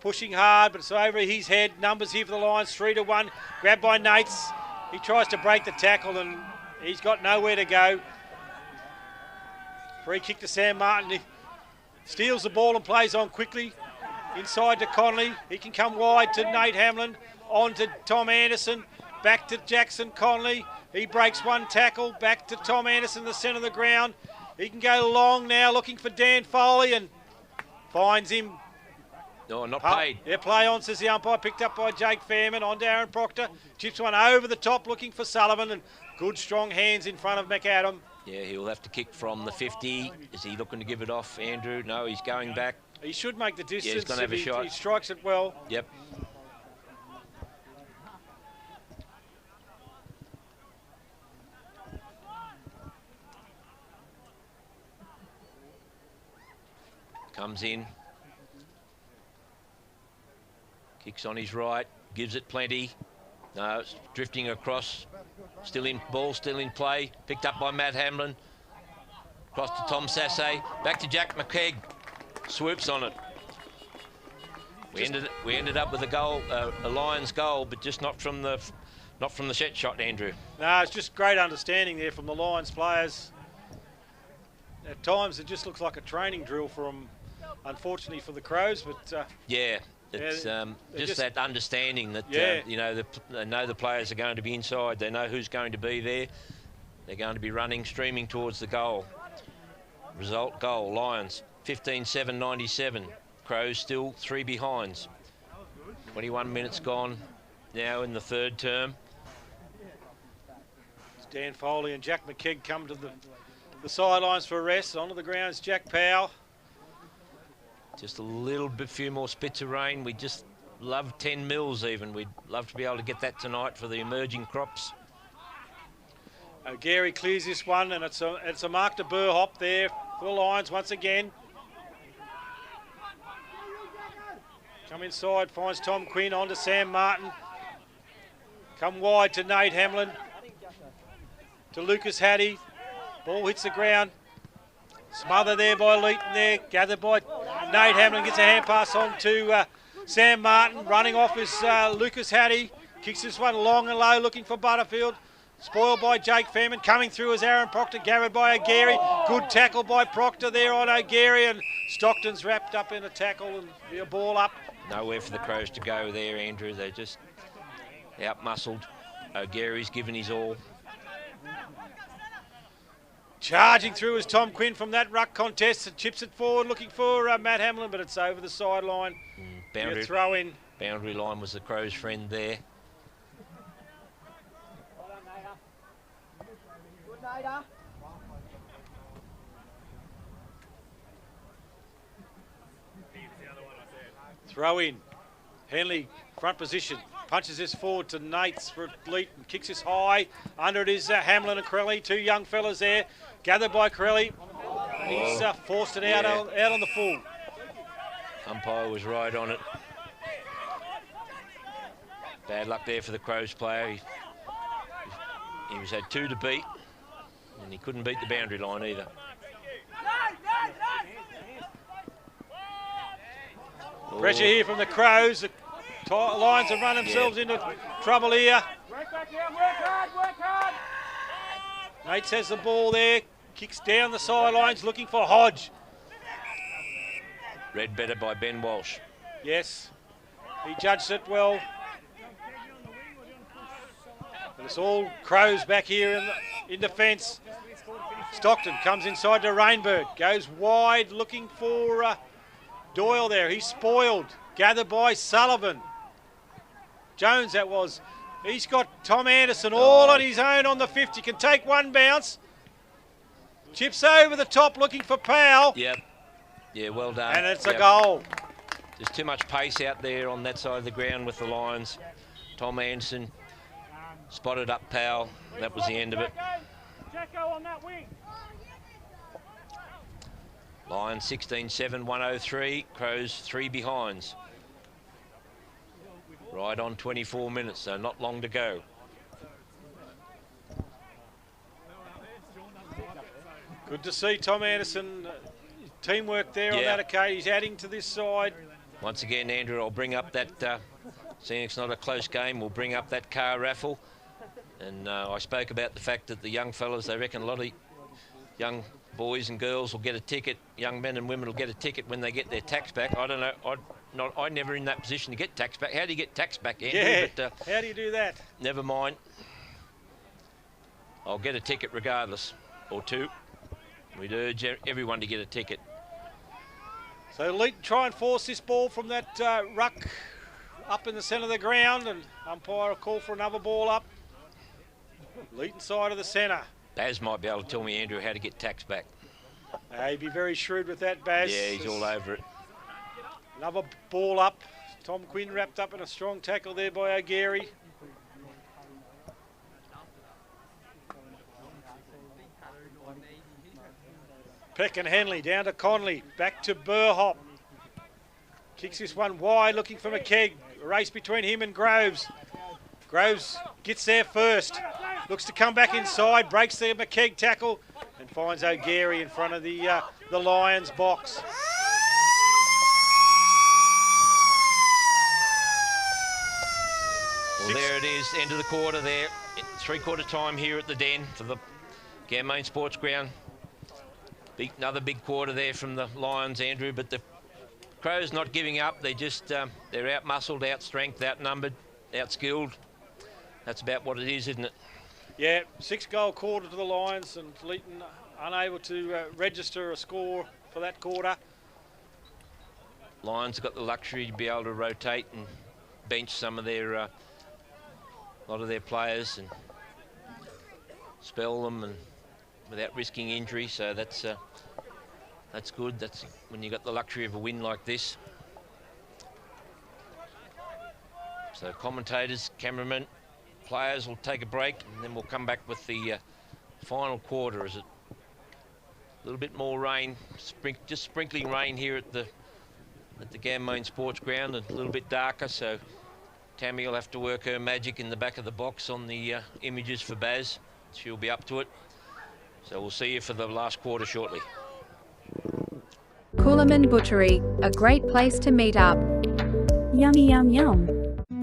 pushing hard, but it's over his head. Numbers here for the Lions, 3-1. Grabbed by Nates. He tries to break the tackle and he's got nowhere to go. Free kick to Sam Martin. He steals the ball and plays on quickly. Inside to Conley. He can come wide to Nate Hamlin. On to Tom Anderson. Back to Jackson Conley. He breaks one tackle. Back to Tom Anderson, the centre of the ground. He can go long now, looking for Dan Foley and finds him. No, not paid. Yeah, play on, says the umpire. Picked up by Jake Fairman on Darren Proctor. Chips one over the top, looking for Sullivan, and good strong hands in front of McAdam. Yeah, he'll have to kick from the 50. Is he looking to give it off, Andrew? No, he's going back. He should make the distance. Yeah, he's going to have a shot. He strikes it well. Yep. Comes in. Kicks on his right. Gives it plenty. No, it's drifting across. Still in ball, still in play. Picked up by Matt Hamlin. Across to Tom Sasse. Back to Jack McKegg. Swoops on it. We ended up with a goal, a Lions goal, but just not from the set shot, Andrew. No, it's just great understanding there from the Lions players. At times it just looks like a training drill for them, unfortunately for the Crows, but yeah, it's just that understanding that you know they know the players are going to be inside. They know who's going to be there. They're going to be running, streaming towards the goal. Result: goal. Lions 15-7-97. Crows still 3 behinds. 21 minutes gone now in the third term. Dan Foley and Jack McKegg come to the sidelines for a rest. Onto the ground is Jack Powell. Just a little bit, few more spits of rain. We just love 10 mils even. We'd love to be able to get that tonight for the emerging crops. Gary clears this one, and it's a mark to Burhop there for the Lions once again. Come inside, finds Tom Quinn, on to Sam Martin. Come wide to Nate Hamlin. To Lucas Hattie. Ball hits the ground. Smothered there by Leeton there. Gathered by Nate Hamlin. Gets a hand pass on to Sam Martin. Running off is Lucas Hattie. Kicks this one long and low, looking for Butterfield. Spoiled by Jake Fairman. Coming through is Aaron Proctor. Gathered by O'Gary. Good tackle by Proctor there on O'Gary. And Stockton's wrapped up in a tackle and be a ball up. Nowhere for the Crows to go there, Andrew. They're just out-muscled. O'Gary's given his all. Charging through is Tom Quinn from that ruck contest and chips it forward, looking for Matt Hamlin, but it's over the sideline. Boundary throw in. Boundary line was the Crows' friend there. Throw in. Henley, front position. Punches this forward to Nates for Leet and kicks this high. Under it is Hamlin and Corelli, 2 young fellas there. Gathered by Corelli. And he's forced it out on the full. Umpire was right on it. Bad luck there for the Crows player. He was had 2 to beat, and he couldn't beat the boundary line either. Pressure here from the Crows. The Lions have run themselves into trouble here. Work back down, work hard. Nates has the ball there. Kicks down the sidelines looking for Hodge. Read better by Ben Walsh. Yes, he judged it well. But it's all Crows back here in defence. Stockton comes inside to Rainbird. Goes wide looking for Doyle there. He's spoiled. Gathered by Sullivan. Jones that was. He's got Tom Anderson all on his own on the 50. Can take one bounce. Chips over the top looking for Powell. Yep. Yeah, well done. And it's a goal. There's too much pace out there on that side of the ground with the Lions. Tom Anderson spotted up Powell. That was the end of it. Jacko on that wing. Lions 16-7-103. Crows 3 behinds. Right on 24 minutes, so not long to go. Good to see Tom Anderson. Teamwork there on that occasion. He's adding to this side. Once again, Andrew, I'll bring up that, seeing it's not a close game, we'll bring up that car raffle. And I spoke about the fact that the young fellas, they reckon a lot of young boys and girls will get a ticket, young men and women will get a ticket when they get their tax back. I don't know, I'm never in that position to get tax back. How do you get tax back, Andrew? Yeah, but, how do you do that? Never mind. I'll get a ticket regardless, or 2. We'd urge everyone to get a ticket. So Leeton try and force this ball from that ruck up in the centre of the ground, and umpire will call for another ball up. Leeton side of the centre. Baz might be able to tell me, Andrew, how to get tax back. He'd be very shrewd with that, Baz. Yeah, he's all over it. Another ball up. Tom Quinn wrapped up in a strong tackle there by O'Gary. Peck and Henley down to Conley, back to Burhop. Kicks this one wide, looking for McKegg. A race between him and Groves. Groves gets there first. Looks to come back inside, breaks the McKegg tackle and finds O'Gary in front of the Lions box. Well, there it is, end of the quarter there. 3/4 time here at the Den for the Ganmain Sports Ground. Another big quarter there from the Lions, Andrew, but the Crows not giving up. They just, they're out-muscled, out-strength, outnumbered, out-skilled. That's about what it is, isn't it? Yeah, 6-goal quarter to the Lions, and Leeton unable to register a score for that quarter. Lions have got the luxury to be able to rotate and bench some of their, a lot of their players and spell them and without risking injury. So that's good. That's when you got the luxury of a win like this. So commentators, cameramen, players will take a break, and then we'll come back with the final quarter. Is it a little bit more rain, just sprinkling rain here at the Ganmain Sports Ground, and a little bit darker. So Tammy will have to work her magic in the back of the box on the images for Baz. She'll be up to it. So we'll see you for the last quarter shortly. Coolaman Butchery, a great place to meet up. Yummy yum yum.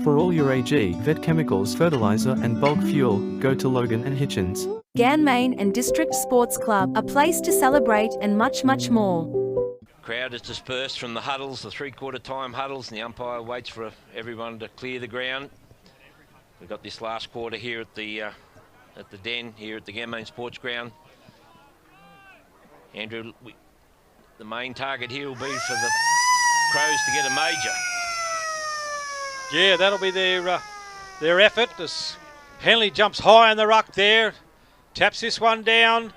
For all your AG, vet chemicals, fertilizer and bulk fuel, go to Logan and Hitchens. Ganmain and District Sports Club, a place to celebrate and much, much more. Crowd is dispersed from the huddles, the 3/4 time huddles, and the umpire waits for everyone to clear the ground. We've got this last quarter here at the Den, here at the Ganmain Sports Ground. Andrew, the main target here will be for the Crows to get a major. Yeah, that'll be their effort. As Henley jumps high in the ruck there, taps this one down,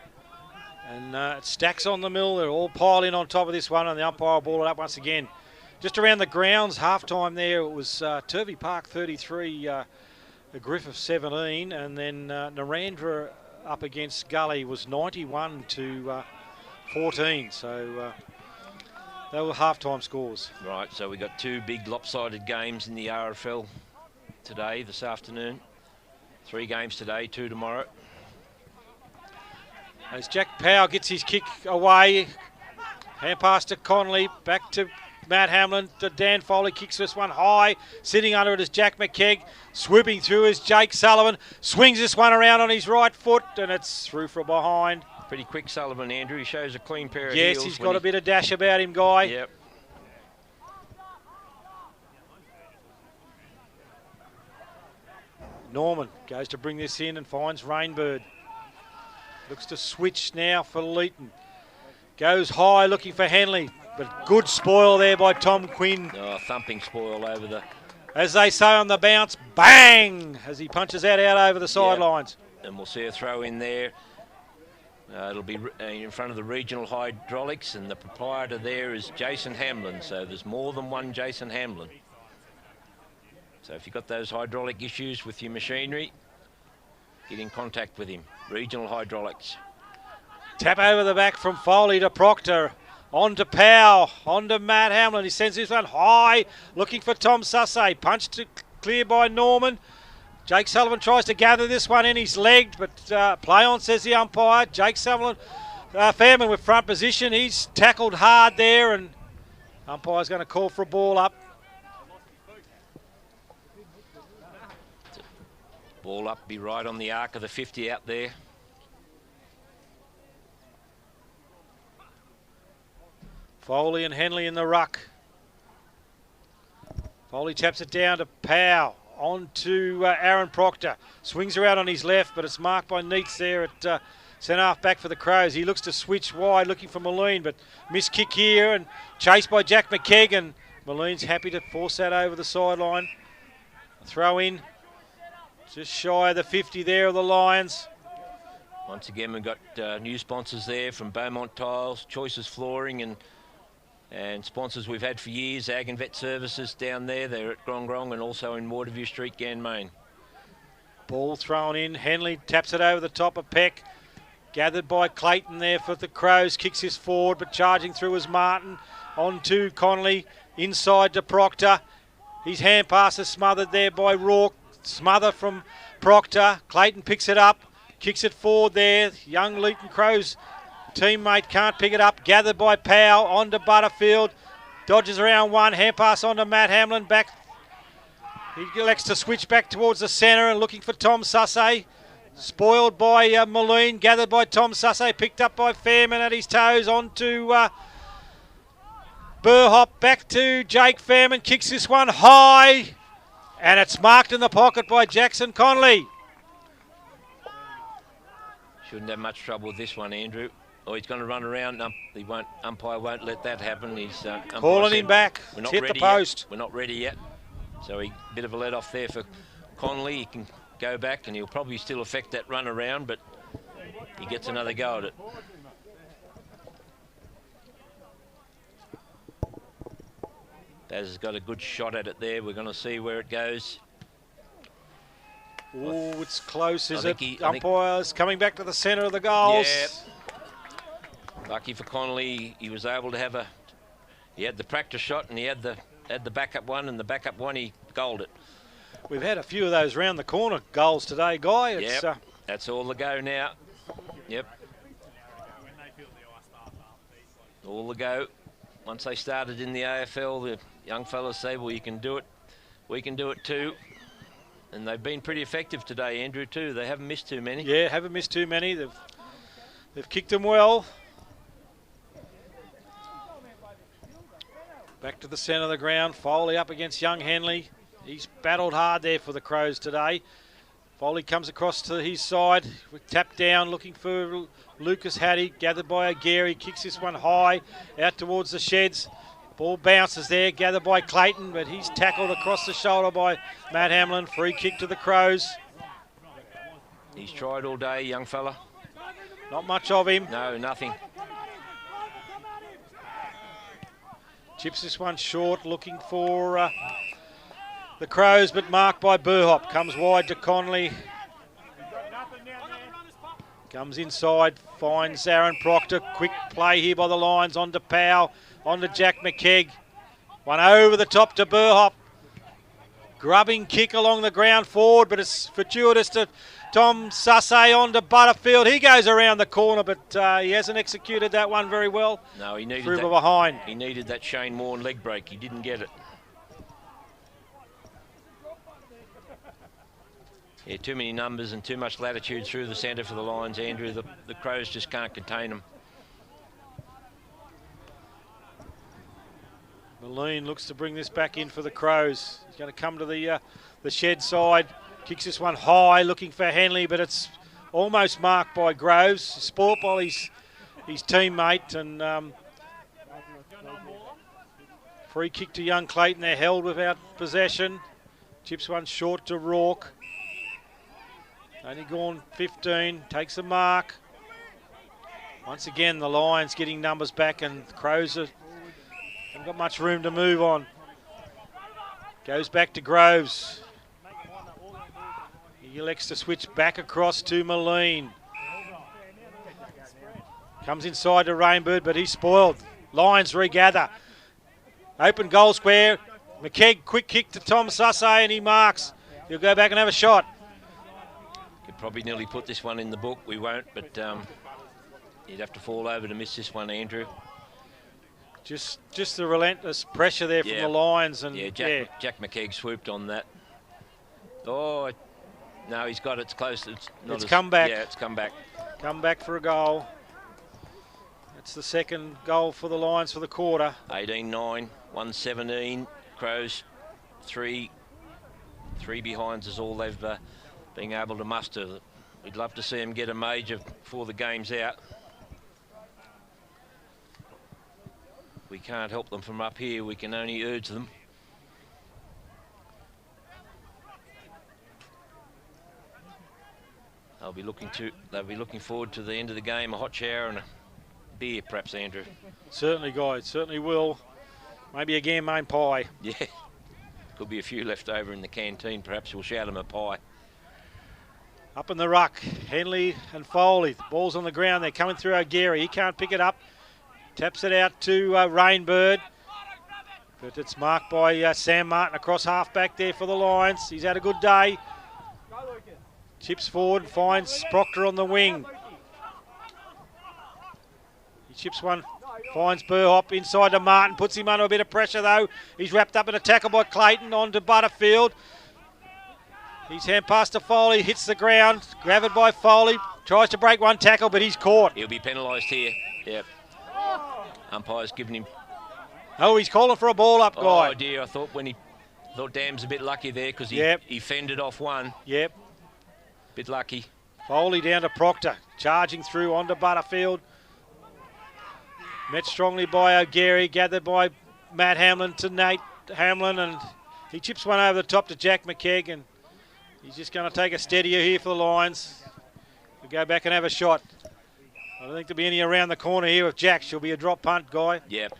and it stacks on the mill. They're all piling on top of this one, and the umpire will ball it up once again. Just around the grounds, half-time there, it was Turvey Park 33, a Griffith 17, and then Narandra up against Gully was 91 to 14. So they were half-time scores. Right, so we got two big lopsided games in the RFL today, this afternoon. 3 games today, 2 tomorrow. As Jack Powell gets his kick away, hand pass to Conley, back to Matt Hamlin, to Dan Foley, kicks this one high. Sitting under it is Jack McKegg. Swooping through is Jake Sullivan. Swings this one around on his right foot, and it's through from behind. Pretty quick Sullivan, Andrew. He shows a clean pair of heels. Yes, he's got a bit of dash about him, Guy. Yep. Norman goes to bring this in and finds Rainbird. Looks to switch now for Leeton. Goes high looking for Henley, but good spoil there by Tom Quinn. Oh, thumping spoil over the... As they say on the bounce, bang, as he punches that out over the sidelines. Yep. And we'll see a throw in there. It'll be in front of the regional hydraulics, and the proprietor there is Jason Hamlin. So there's more than one Jason Hamlin. So if you've got those hydraulic issues with your machinery, get in contact with him. Regional hydraulics. Tap over the back from Foley to Proctor. On to Powell, on to Matt Hamlin. He sends this one high, looking for Tom Sussay. Punch to clear by Norman. Jake Sullivan tries to gather this one in. He's legged, but play on, says the umpire. Jake Sullivan, Fairman with front position. He's tackled hard there, and umpire's going to call for a ball up. Ball up, be right on the arc of the 50 out there. Foley and Henley in the ruck. Foley taps it down to Powell. On to Aaron Proctor. Swings around on his left, but it's marked by Neitz there at centre half back for the Crows. He looks to switch wide, looking for Moline, but missed kick here and chased by Jack McKegg, and Moline's happy to force that over the sideline. Throw in, just shy of the 50 there of the Lions. Once again, we've got new sponsors there from Beaumont Tiles, Choices Flooring, and sponsors we've had for years, Ag and Vet Services down there. They're at Grong Grong and also in Waterview Street, Ganmain. Ball thrown in. Henley taps it over the top of Peck. Gathered by Clayton there for the Crows. Kicks this forward, but charging through is Martin. On to Connolly. Inside to Proctor. His hand pass is smothered there by Rourke. Smother from Proctor. Clayton picks it up. Kicks it forward there. Young Leeton Crows teammate can't pick it up. Gathered by Powell. On to Butterfield. Dodges around one. Hand pass on to Matt Hamlin. Back. He elects to switch back towards the centre and looking for Tom Sussay. Spoiled by Moline. Gathered by Tom Sussay. Picked up by Fairman at his toes. On to Burhop. Back to Jake Fairman. Kicks this one high. And it's marked in the pocket by Jackson Connolly. Shouldn't have much trouble with this one, Andrew. Oh, he's going to run around. He won't. Umpire won't let that happen. He's calling him back. We're not hit ready the post. Yet. We're not ready yet. So a bit of a let off there for Connolly. He can go back and he'll probably still affect that run around, but he gets another go at it. Baz has got a good shot at it there. We're going to see where it goes. Oh, it's close, is it? Umpires coming back to the centre of the goals. Yeah. Lucky for Connolly, he was able to have he had the practice shot and he had the backup one, and the backup one he goaled it. We've had a few of those round the corner goals today, Guy. It's, yep, that's all the go now. Yep. All the go. Once they started in the AFL, the young fellas say, well, you can do it. We can do it too. And they've been pretty effective today, Andrew, too. They haven't missed too many. Yeah, haven't missed too many. They've kicked them well. Back to the centre of the ground. Foley up against young Henley. He's battled hard there for the Crows today. Foley comes across to his side. Tapped down, looking for Lucas Hattie. Gathered by O'Gary. Kicks this one high out towards the sheds. Ball bounces there, gathered by Clayton, but he's tackled across the shoulder by Matt Hamlin. Free kick to the Crows. He's tried all day, young fella. Not much of him. No, nothing. Chips this one short, looking for the Crows, but marked by Burhop. Comes wide to Connolly. Comes inside, finds Aaron Proctor. Quick play here by the Lions, on to Powell. On to Jack McKegg. One over the top to Burhop. Grubbing kick along the ground forward, but it's fortuitous to Tom Sussay. On to Butterfield. He goes around the corner, but he hasn't executed that one very well. No, he needed through that, behind. He needed that Shane Warne leg break. He didn't get it. Yeah, too many numbers and too much latitude through the centre for the Lions, Andrew. The Crows just can't contain them. Moline looks to bring this back in for the Crows. He's going to come to the shed side. Kicks this one high, looking for Henley, but it's almost marked by Groves. Spoilt by his teammate, and free kick to young Clayton. They're held without possession. Chips one short to Rourke. Only gone 15, takes a mark. Once again, the Lions getting numbers back, and the Crows haven't got much room to move on. Goes back to Groves. He elects to switch back across to Moline. Comes inside to Rainbird, but he's spoiled. Lions regather. Open goal square. McKegg, quick kick to Tom Sussay, and he marks. He'll go back and have a shot. Could probably nearly put this one in the book. We won't, but you'd have to fall over to miss this one, Andrew. Just the relentless pressure there from the Lions. And Jack McKegg swooped on that. Oh, no, he's got it. It's close. It's come back. Yeah, it's come back. Come back for a goal. That's the second goal for the Lions for the quarter. 18-9, 117. Crows, three behinds is all they've been able to muster. We'd love to see them get a major before the game's out. We can't help them from up here. We can only urge them. They'll be looking forward to the end of the game, a hot shower and a beer, perhaps, Andrew. Certainly, guys. Certainly will. Maybe a Ganmain pie. Yeah. Could be a few left over in the canteen. Perhaps we'll shout them a pie. Up in the ruck, Henley and Foley. The ball's on the ground. They're coming through O'Gary. He can't pick it up. Taps it out to Rainbird. But it's marked by Sam Martin across half-back there for the Lions. He's had a good day. Chips forward, finds Proctor on the wing. He chips one, finds Burhop inside to Martin, puts him under a bit of pressure though. He's wrapped up in a tackle by Clayton, on to Butterfield. His hand pass to Foley, hits the ground, grabbed by Foley, tries to break one tackle, but he's caught. He'll be penalised here. Yep. Umpire's given him. Oh, he's calling for a ball up, guy. Oh dear, I thought Dam's a bit lucky there because he fended off one. Yep. Bit lucky. Foley down to Proctor, charging through onto Butterfield. Met strongly by O'Gary, gathered by Matt Hamlin to Nate Hamlin, and he chips one over the top to Jack McKegg, and he's just going to take a steadier here for the Lions. We'll go back and have a shot. I don't think there'll be any around the corner here with Jack. She'll be a drop punt, guy. Yep.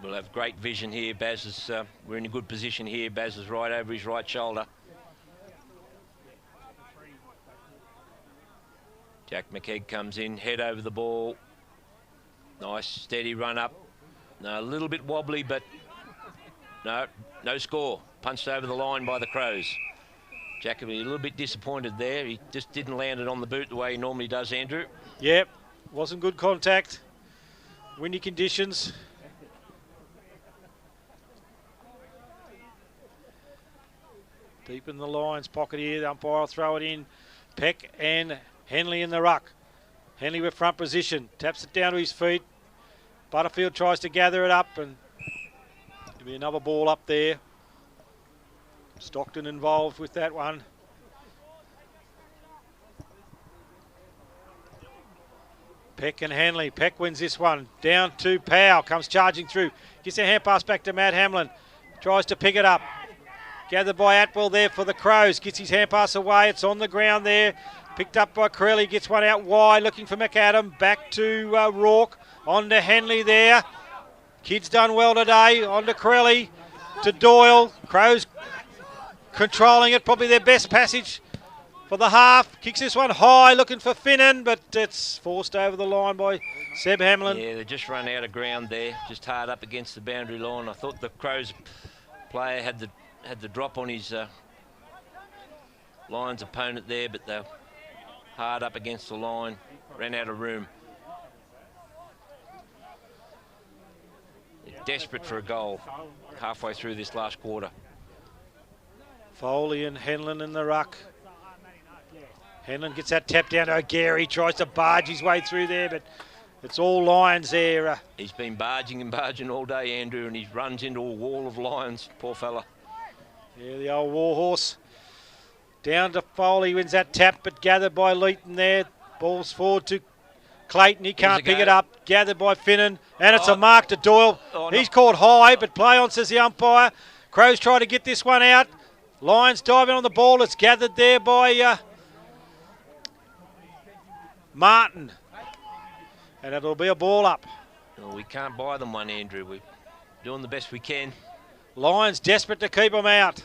We'll have great vision here. Baz is, we're in a good position here. Baz is right over his right shoulder. Jack McKegg comes in, head over the ball. Nice, steady run up. No, a little bit wobbly, but no score. Punched over the line by the Crows. Jack will be a little bit disappointed there. He just didn't land it on the boot the way he normally does, Andrew. Yep, wasn't good contact. Windy conditions. Deep in the Lions pocket here. The umpire will throw it in. Peck and Henley in the ruck. Henley with front position. Taps it down to his feet. Butterfield tries to gather it up, and there'll be another ball up there. Stockton involved with that one. Peck and Henley. Peck wins this one. Down to Powell. Comes charging through. Gets a hand pass back to Matt Hamlin. Tries to pick it up. Gathered by Atwell there for the Crows. Gets his hand pass away. It's on the ground there. Picked up by Crelly. Gets one out wide. Looking for McAdam. Back to Rourke. On to Henley there. Kid's done well today. On to Crelly. To Doyle. Crows controlling it. Probably their best passage for the half. Kicks this one high. Looking for Finnan. But it's forced over the line by Seb Hamlin. Yeah, they just run out of ground there. Just hard up against the boundary line. I thought the Crows player had the drop on his Lions opponent there, but they're hard up against the line, ran out of room. They're desperate for a goal halfway through this last quarter. Foley and Henlin in the ruck. Henlin gets that tap down to O'Gary, tries to barge his way through there, but it's all Lions there. He's been barging and barging all day, Andrew, and he runs into a wall of Lions, poor fella. Yeah, the old warhorse. Down to Foley, wins that tap, but gathered by Leighton there. Ball's forward to Clayton, he can't pick it up. Gathered by Finnan, and it's a mark to Doyle. He's caught high, but play on, says the umpire. Crows try to get this one out. Lions diving on the ball. It's gathered there by Martin. And it'll be a ball up. Well, we can't buy them one, Andrew. We're doing the best we can. Lions desperate to keep them out.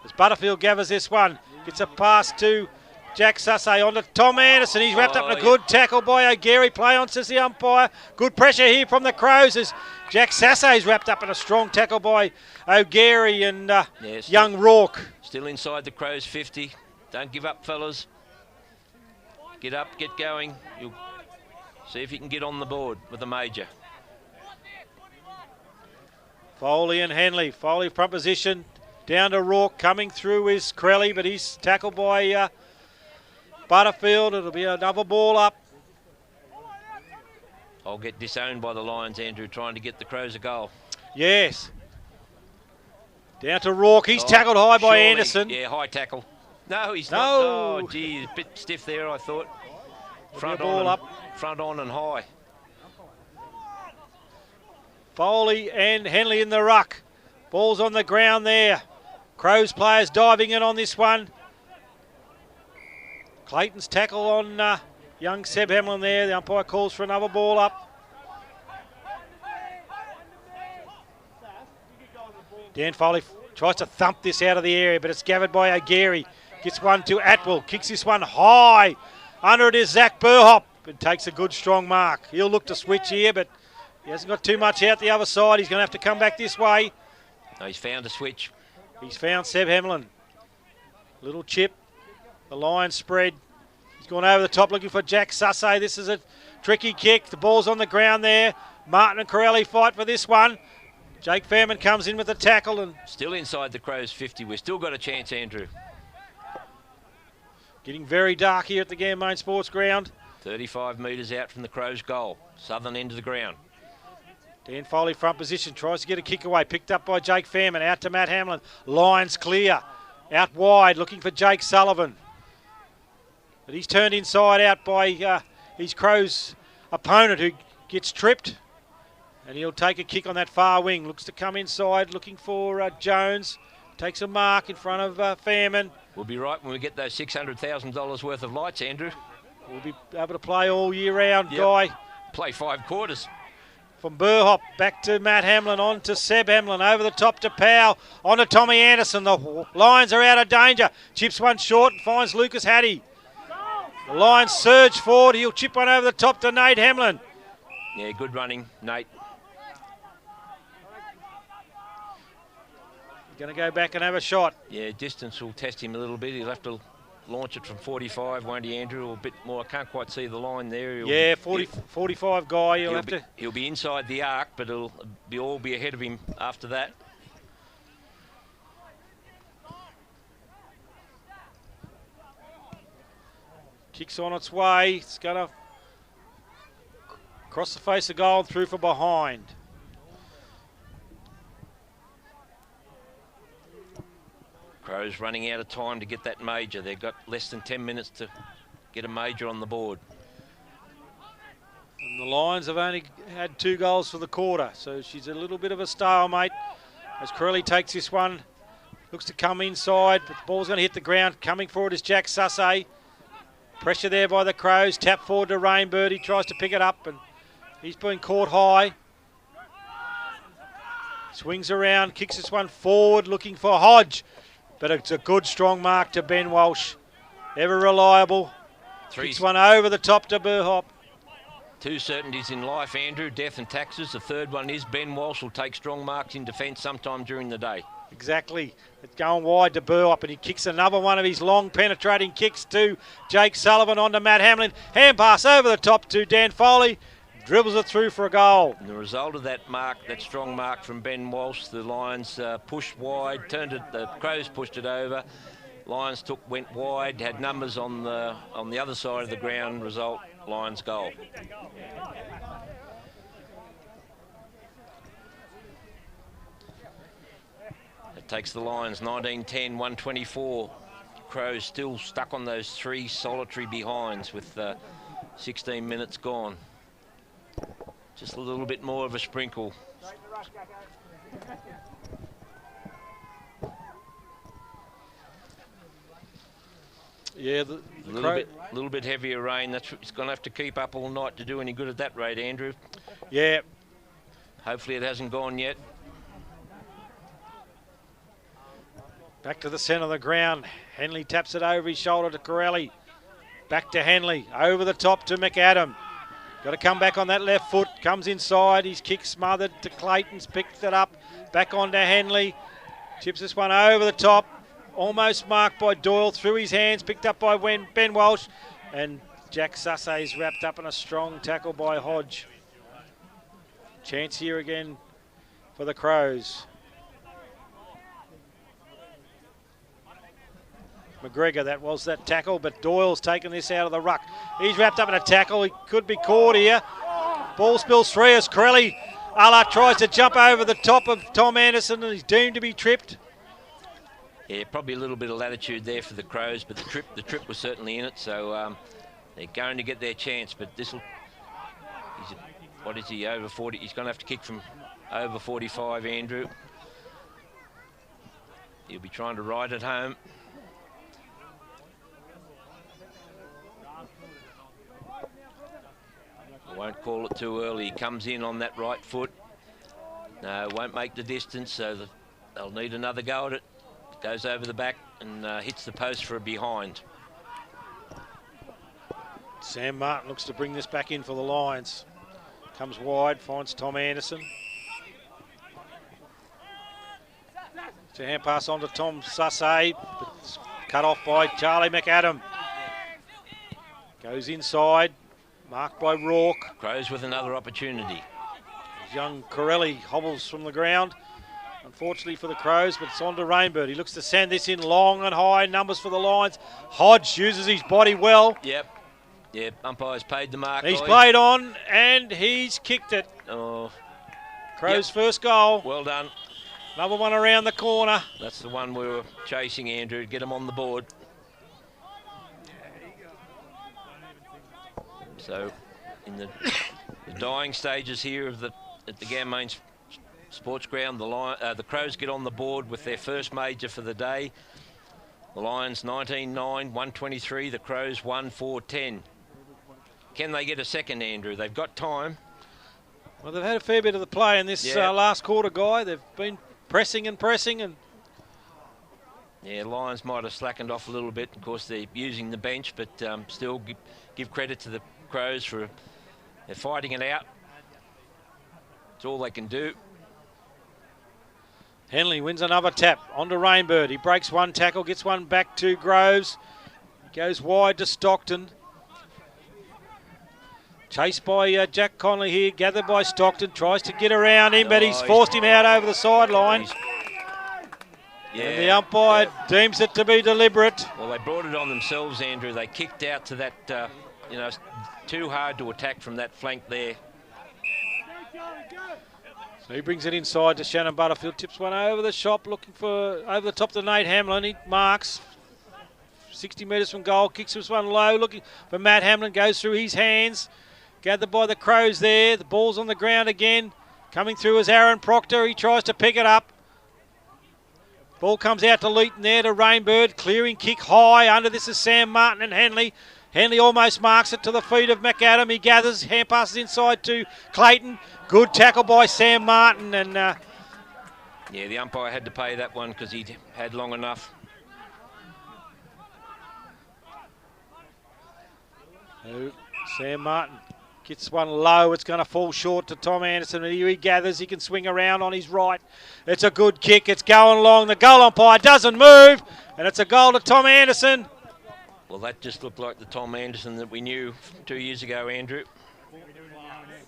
As Butterfield gathers this one. Gets a pass to Jack Sasse on to Tom Anderson. He's wrapped up in a good tackle by O'Gary. Play on, says the umpire. Good pressure here from the Crows as Jack Sasse's wrapped up in a strong tackle by O'Gary and young Rourke. Still inside the Crows 50. Don't give up, fellas. Get up, get going. You'll see if you can get on the board with the major. Foley and Henley. Foley front position. Down to Rourke. Coming through is Crelly, but he's tackled by Butterfield. It'll be another ball up. I'll get disowned by the Lions, Andrew, trying to get the Crows a goal. Yes. Down to Rourke. He's tackled high by Anderson. Yeah, high tackle. No, he's not. Oh, gee, a bit stiff there, I thought. Front on and high. Foley and Henley in the ruck. Ball's on the ground there. Crows players diving in on this one. Clayton's tackle on young Seb Hamlin there. The umpire calls for another ball up. Dan Foley tries to thump this out of the area, but it's gathered by O'Gary. Gets one to Atwell. Kicks this one high. Under it is Zach Burhop and takes a good strong mark. He'll look to switch here, but he hasn't got too much out the other side. He's going to have to come back this way. No, he's found a switch. He's found Seb Hemlin. Little chip. The line spread. He's gone over the top looking for Jack Sussay. This is a tricky kick. The ball's on the ground there. Martin and Corelli fight for this one. Jake Fairman comes in with the tackle and still inside the Crows 50. We've still got a chance, Andrew. Getting very dark here at the Ganmain Sports Ground. 35 metres out from the Crows' goal. Southern end of the ground. Dan Foley front position. Tries to get a kick away. Picked up by Jake Fairman. Out to Matt Hamlin. Lines clear. Out wide looking for Jake Sullivan. But he's turned inside out by his Crows opponent who gets tripped. And he'll take a kick on that far wing. Looks to come inside looking for Jones. Takes a mark in front of Fairman. We'll be right when we get those $600,000 worth of lights, Andrew. We'll be able to play all year round, yep. Guy. Play 5 quarters. From Burhop, back to Matt Hamlin, on to Seb Hamlin, over the top to Powell, on to Tommy Anderson. The Lions are out of danger. Chips one short and finds Lucas Hattie. The Lions surge forward. He'll chip one over the top to Nate Hamlin. Yeah, good running, Nate. Going to go back and have a shot. Yeah, distance will test him a little bit. He'll have to launch it from 45, won't he, Andrew? Or a bit more. I can't quite see the line there. Yeah, 45 Guy. He'll be inside the arc, but it'll all be ahead of him after that. Kicks on its way. It's going to cross the face of goal and through for behind. Crows running out of time to get that major. They've got less than 10 minutes to get a major on the board. And the Lions have only had 2 goals for the quarter, so she's a little bit of a stalemate as Corelli takes this one. Looks to come inside, but the ball's going to hit the ground. Coming forward is Jack Sussay. Pressure there by the Crows. Tap forward to Rainbird. He tries to pick it up, and he's been caught high. Swings around, kicks this one forward, looking for Hodge. But it's a good, strong mark to Ben Walsh. Ever reliable. Kicks one over the top to Burhop. 2 certainties in life, Andrew, death and taxes. The third one is Ben Walsh will take strong marks in defence sometime during the day. Exactly. It's going wide to Burhop, and he kicks another one of his long penetrating kicks to Jake Sullivan onto Matt Hamlin. Hand pass over the top to Dan Foley. Dribbles it through for a goal. And the result of that mark, that strong mark from Ben Walsh, the Lions pushed wide, turned it, the Crows pushed it over. Lions went wide, had numbers on the other side of the ground. Result, Lions goal. It takes the Lions 19-10, 124. Crows still stuck on those 3 solitary behinds with 16 minutes gone. Just a little bit more of a sprinkle. Yeah, a little bit heavier rain. It's going to have to keep up all night to do any good at that rate, Andrew. Yeah. Hopefully it hasn't gone yet. Back to the centre of the ground. Henley taps it over his shoulder to Corelli. Back to Henley. Over the top to McAdam. Got to come back on that left foot. Comes inside. His kick smothered to Clayton's. Picked it up. Back on to Henley. Chips this one over the top. Almost marked by Doyle. Through his hands. Picked up by Ben Walsh. And Jack Sussay's wrapped up in a strong tackle by Hodge. Chance here again for the Crows. McGregor, that was that tackle, but Doyle's taken this out of the ruck. He's wrapped up in a tackle. He could be caught here. Ball spills free as Corelli tries to jump over the top of Tom Anderson, and he's deemed to be tripped. Yeah, probably a little bit of latitude there for the Crows, but the trip was certainly in it, so they're going to get their chance. But this will, what is he, over 40? He's going to have to kick from over 45, Andrew. He'll be trying to ride it home. Won't call it too early. He comes in on that right foot. No, won't make the distance, so they'll need another go at it. goes over the back and hits the post for a behind. Sam Martin looks to bring this back in for the Lions. Comes wide, finds Tom Anderson. It's a hand pass on to Tom Sussay, but it's cut off by Charlie McAdam. Goes inside, marked by Rourke. Crows with another opportunity. Young Corelli hobbles from the ground. Unfortunately for the Crows, but it's on to Rainbird. He looks to send this in long and high. Numbers for the Lions. Hodge uses his body well. Yep. Umpire's paid the mark. He's played on and he's kicked it. Oh. Crows' first goal. Well done. Another one around the corner. That's the one we were chasing, Andrew. Get him on the board. So, in the dying stages here of at the Ganmain Sports Ground, the Crows get on the board with their first major for the day. The Lions 19-9, 123. The Crows 1-4-10. Can they get a second, Andrew? They've got time. Well, they've had a fair bit of the play in this last quarter, Guy. They've been pressing and pressing. Yeah, Lions might have slackened off a little bit. Of course, they're using the bench, but still give credit to the Crows for they're fighting it out. It's all they can do. Henley wins another tap onto Rainbird. He breaks one tackle, gets one back to Groves. He goes wide to Stockton. Chased by Jack Connolly here, gathered by Stockton. Tries to get around him, but he's forced him out over the sideline. And the umpire deems it to be deliberate. Well, they brought it on themselves, Andrew. They kicked out to that, too hard to attack from that flank there. So he brings it inside to Shannon Butterfield. Tips one over the shop, looking for over the top to Nate Hamlin. He marks 60 metres from goal, kicks this one low, looking for Matt Hamlin. Goes through his hands. Gathered by the Crows there. The ball's on the ground again. Coming through is Aaron Proctor. He tries to pick it up. Ball comes out to Leeton there to Rainbird. Clearing kick high. Under this is Sam Martin and Henley. Henley almost marks it to the feet of McAdam. He gathers. Hand passes inside to Clayton. Good tackle by Sam Martin. And yeah, the umpire had to pay that one because he'd had long enough. Sam Martin gets one low. It's going to fall short to Tom Anderson. And here he gathers. He can swing around on his right. It's a good kick. It's going long. The goal umpire doesn't move. And it's a goal to Tom Anderson. Well, that just looked like the Tom Anderson that we knew 2 years ago, Andrew.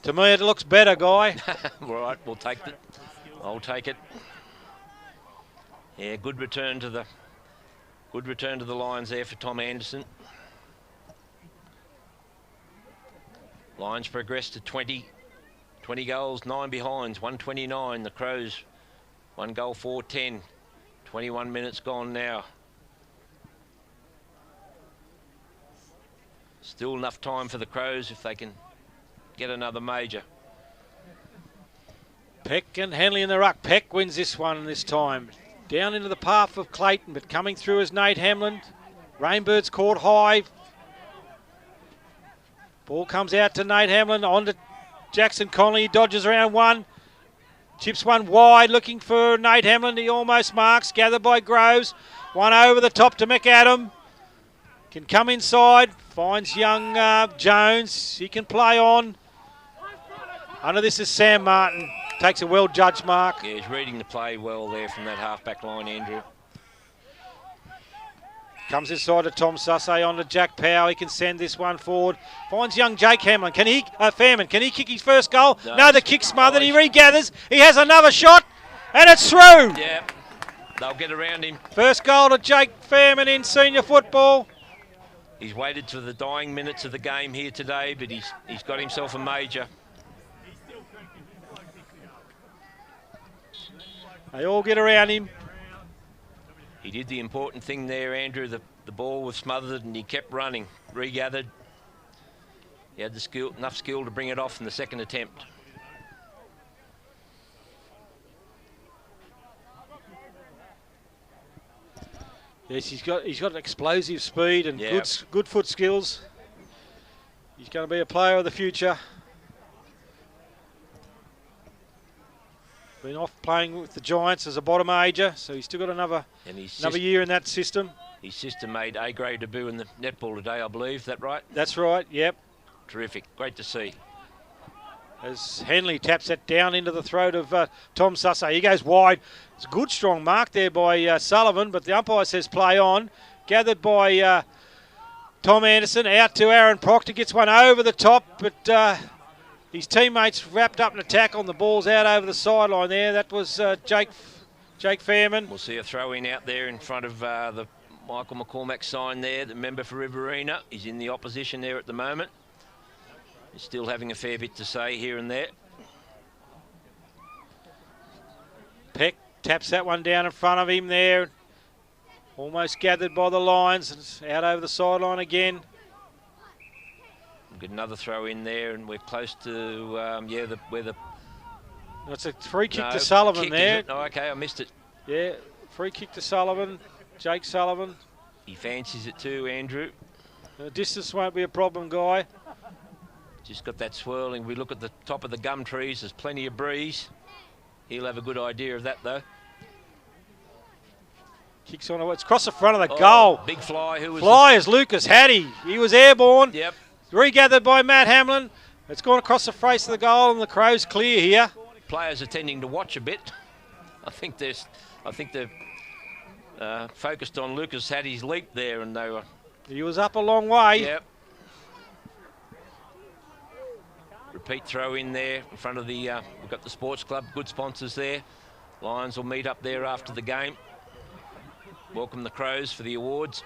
To me, it looks better, Guy. Right, we'll take it. I'll take it. Yeah, good return to the Lions there for Tom Anderson. Lions progress to 20 goals, 9 behinds, 129. The Crows, 1 goal, 4-10. 21 minutes gone now. Still enough time for the Crows if they can get another major. Peck and Henley in the ruck. Peck wins this one this time. Down into the path of Clayton, but coming through is Nate Hamlin. Rainbird's caught high. Ball comes out to Nate Hamlin, on to Jackson Connolly. He dodges around one. Chips one wide, looking for Nate Hamlin. He almost marks, gathered by Groves. One over the top to McAdam. Can come inside, finds young Jones. He can play on. Under this is Sam Martin. Takes a well-judged mark. Yeah, he's reading the play well there from that half-back line, Andrew. Comes inside to Tom Sussay, on to Jack Powell. He can send this one forward. Finds young Jake Hamlin. Can he, Fairman, can he kick his first goal? No, the kick smothered. He regathers. He has another shot, and it's through. Yeah, they'll get around him. First goal to Jake Fairman in senior football. He's waited to the dying minutes of the game here today, but he's got himself a major. They all get around him. He did the important thing there, Andrew. The ball was smothered and he kept running, regathered. He had the skill, enough skill to bring it off in the second attempt. Yes, he's got explosive speed and good foot skills. He's going to be a player of the future. Been off playing with the Giants as a bottom major, so he's still got another year in that system. His sister made A-grade debut in the netball today, I believe. Is that right? That's right, yep. Terrific. Great to see. As Henley taps that down into the throat of Tom Sussay. He goes wide. It's a good, strong mark there by Sullivan, but the umpire says play on. Gathered by Tom Anderson. Out to Aaron Proctor. Gets one over the top, but his teammates wrapped up an attack on the balls out over the sideline there. That was Jake Fairman. We'll see a throw-in out there in front of the Michael McCormack sign there, the member for Riverina. He's in the opposition there at the moment. He's still having a fair bit to say here and there. Peck taps that one down in front of him there. Almost gathered by the Lions. And it's out over the sideline again. We'll get another throw in there, and we're close to, where the... It's a free kick to Sullivan kick, there. Oh, okay, I missed it. Yeah, free kick to Sullivan. Jake Sullivan. He fancies it too, Andrew. The distance won't be a problem, Guy. Just got that swirling. We look at the top of the gum trees. There's plenty of breeze. He'll have a good idea of that, though. Kicks on. It's across the front of the goal. Big fly. Who was fly is Lucas Hattie. He was airborne. Yep. Regathered by Matt Hamlin. It's gone across the face of the goal, and the Crows clear here. Players are tending to watch a bit. I think they're focused on Lucas Hattie's leap there, and they were. He was up a long way. Yep. Repeat throw in there in front of the, we've got the sports club, good sponsors there. Lions will meet up there after the game. Welcome the Crows for the awards.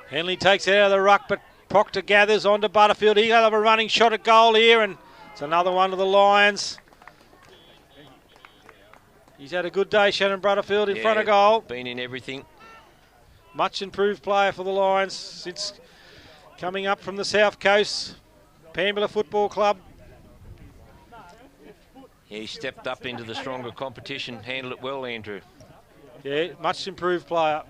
Henley takes it out of the ruck, but Proctor gathers onto Butterfield. He'll have a running shot at goal here, and it's another one to the Lions. He's had a good day, Shannon Butterfield, in front of goal. Been in everything. Much improved player for the Lions since coming up from the South Coast. Pambula Football Club. Yeah, he stepped up into the stronger competition, handled it well, Andrew. Yeah, much improved player.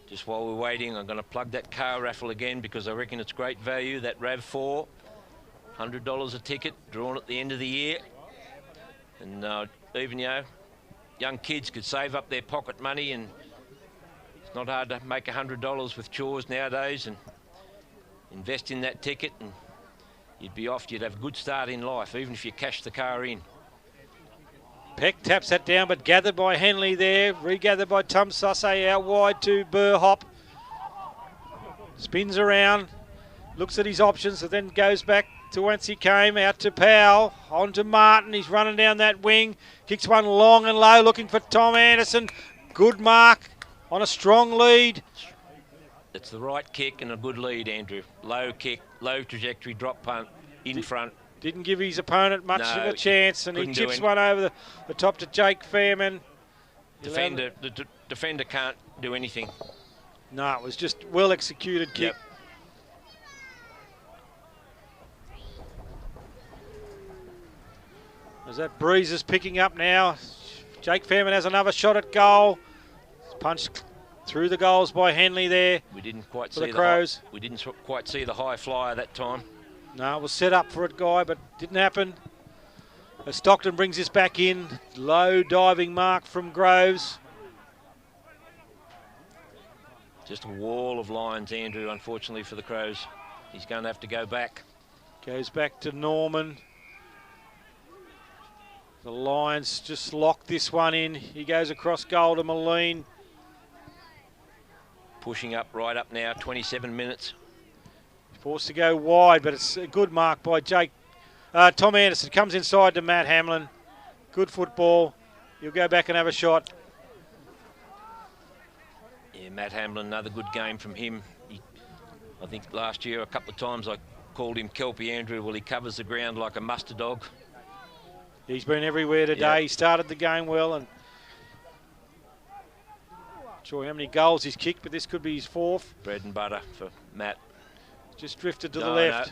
Just while we're waiting, I'm going to plug that car raffle again because I reckon it's great value. That RAV4, $100 a ticket, drawn at the end of the year. And even, young kids could save up their pocket money, and it's not hard to make $100 with chores nowadays and invest in that ticket, and you'd be off. You'd have a good start in life, even if you cash the car in. Peck taps that down, but gathered by Henley there. Regathered by Tom Sussay out wide to Burhop. Spins around, looks at his options, and then goes back to whence he came, out to Powell, on to Martin. He's running down that wing. Kicks one long and low, looking for Tom Anderson. Good mark on a strong lead. It's the right kick and a good lead, Andrew. Low kick, low trajectory, drop punt, in front. Didn't give his opponent much of a chance, and he chips do one over the top to Jake Fairman. The defender can't do anything. No, it was just well executed kick. Yep. As that breeze is picking up now, Jake Fairman has another shot at goal. It's punched through the goals by Henley there. We didn't quite see the Crows. We didn't quite see the high flyer that time. No, it was set up for it, Guy, but didn't happen. As Stockton brings this back in, low diving mark from Groves. Just a wall of Lions, Andrew, unfortunately for the Crows. He's going to have to go back. Goes back to Norman. The Lions just lock this one in. He goes across goal to Moline. Pushing up, right up now, 27 minutes. Forced to go wide, but it's a good mark by Tom Anderson. Comes inside to Matt Hamlin. Good football. He'll go back and have a shot. Yeah, Matt Hamlin, another good game from him. I think last year a couple of times I called him Kelpie, Andrew. Well, he covers the ground like a muster dog. He's been everywhere today. Yep. He started the game well, and not sure how many goals he's kicked, but this could be his fourth. Bread and butter for Matt. Just drifted to the left.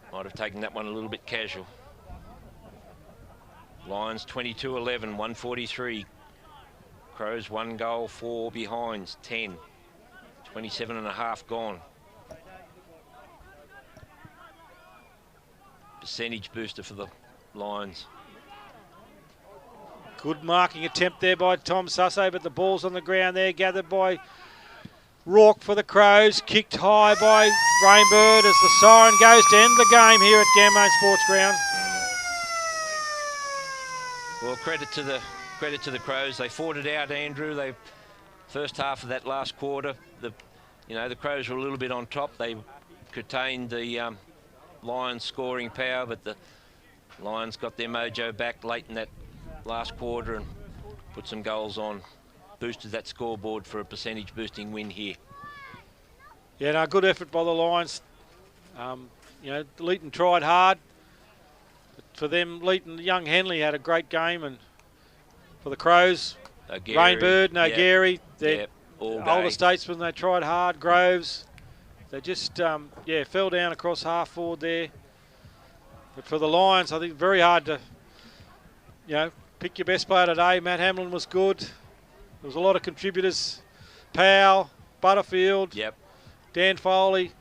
No. Might have taken that one a little bit casual. Lions 22-11, 143. Crows 1 goal, 4 behinds, 10. 27 and a half gone. Percentage booster for the Lions. Good marking attempt there by Tom Susso, but the ball's on the ground there, gathered by Rourke for the Crows, kicked high by Rainbird as the siren goes to end the game here at Ganmain Sports Ground. Well, credit to the Crows. They fought it out, Andrew. They first half of that last quarter, the Crows were a little bit on top. They contained the Lions' scoring power, but the Lions got their mojo back late in that last quarter and put some goals on, boosted that scoreboard for a percentage boosting win here. Yeah, no, good effort by the Lions. Leeton tried hard. But for them, Leeton, young Henley had a great game, and for the Crows, Rainbird, Gary, their older statesmen, they tried hard. Groves, they just fell down across half forward there. But for the Lions, I think very hard to pick your best player today. Matt Hamlin was good. There was a lot of contributors. Powell, Butterfield, Dan Foley,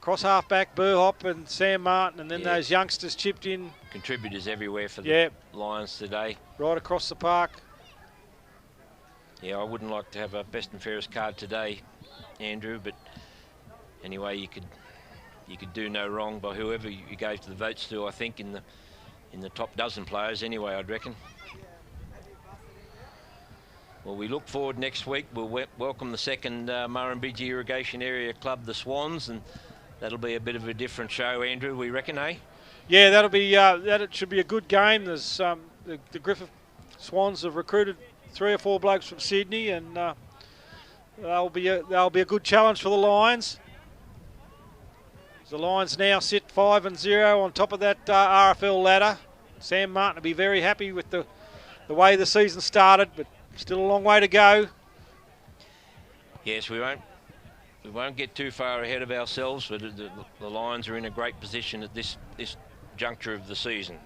cross half-back, Burhop and Sam Martin, and then those youngsters chipped in. Contributors everywhere for the Lions today. Right across the park. Yeah, I wouldn't like to have a best and fairest card today, Andrew, but anyway, you could do no wrong by whoever you gave to the votes to, I think, in the top dozen players anyway, I'd reckon. Well, we look forward next week. We'll welcome the second Murrumbidgee Irrigation Area Club, the Swans, and that'll be a bit of a different show, Andrew, we reckon, eh? Yeah, that'll be it should be a good game. There's the Griffith Swans have recruited 3 or 4 blokes from Sydney, and they'll be a good challenge for the Lions. The Lions now sit 5-0 on top of that RFL ladder. Sam Martin will be very happy with the way the season started, but still a long way to go. Yes, we won't get too far ahead of ourselves, but the Lions are in a great position at this juncture of the season.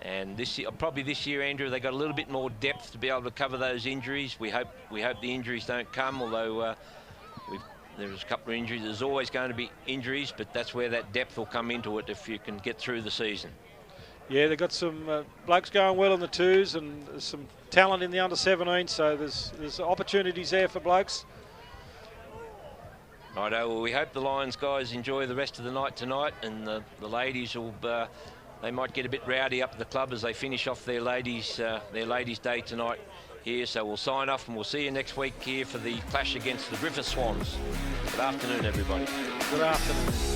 And probably this year, Andrew, they got a little bit more depth to be able to cover those injuries. We hope the injuries don't come, although there's a couple of injuries. There's always going to be injuries, but that's where that depth will come into it if you can get through the season. Yeah, they've got some blokes going well in the twos, and there's some talent in the under-17, so there's opportunities there for blokes. Righto, well, we hope the Lions guys enjoy the rest of the night tonight, and the ladies will they might get a bit rowdy up at the club as they finish off their ladies' day tonight here. So we'll sign off, and we'll see you next week here for the clash against the Griffith Swans. Good afternoon, everybody. Good afternoon.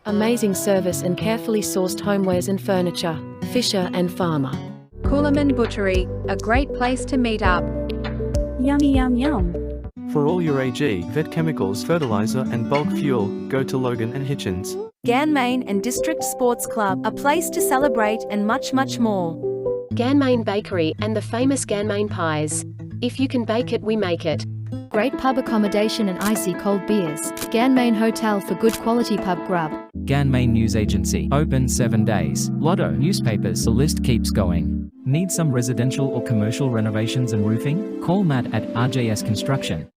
Amazing service and carefully sourced homewares and furniture. Fisher and Farmer. Coolaman Butchery, a great place to meet up. Yummy yum yum. For all your AG, vet chemicals, fertilizer and bulk fuel, go to Logan and Hitchens. Ganmain and District Sports Club, a place to celebrate and much more. Ganmain Bakery and the famous Ganmain pies. If you can bake it, we make it. Great pub accommodation and icy cold beers. Ganmain Hotel for good quality pub grub. Ganmain News Agency. Open 7 days. Lotto newspapers. The list keeps going. Need some residential or commercial renovations and roofing? Call Matt at RJS Construction.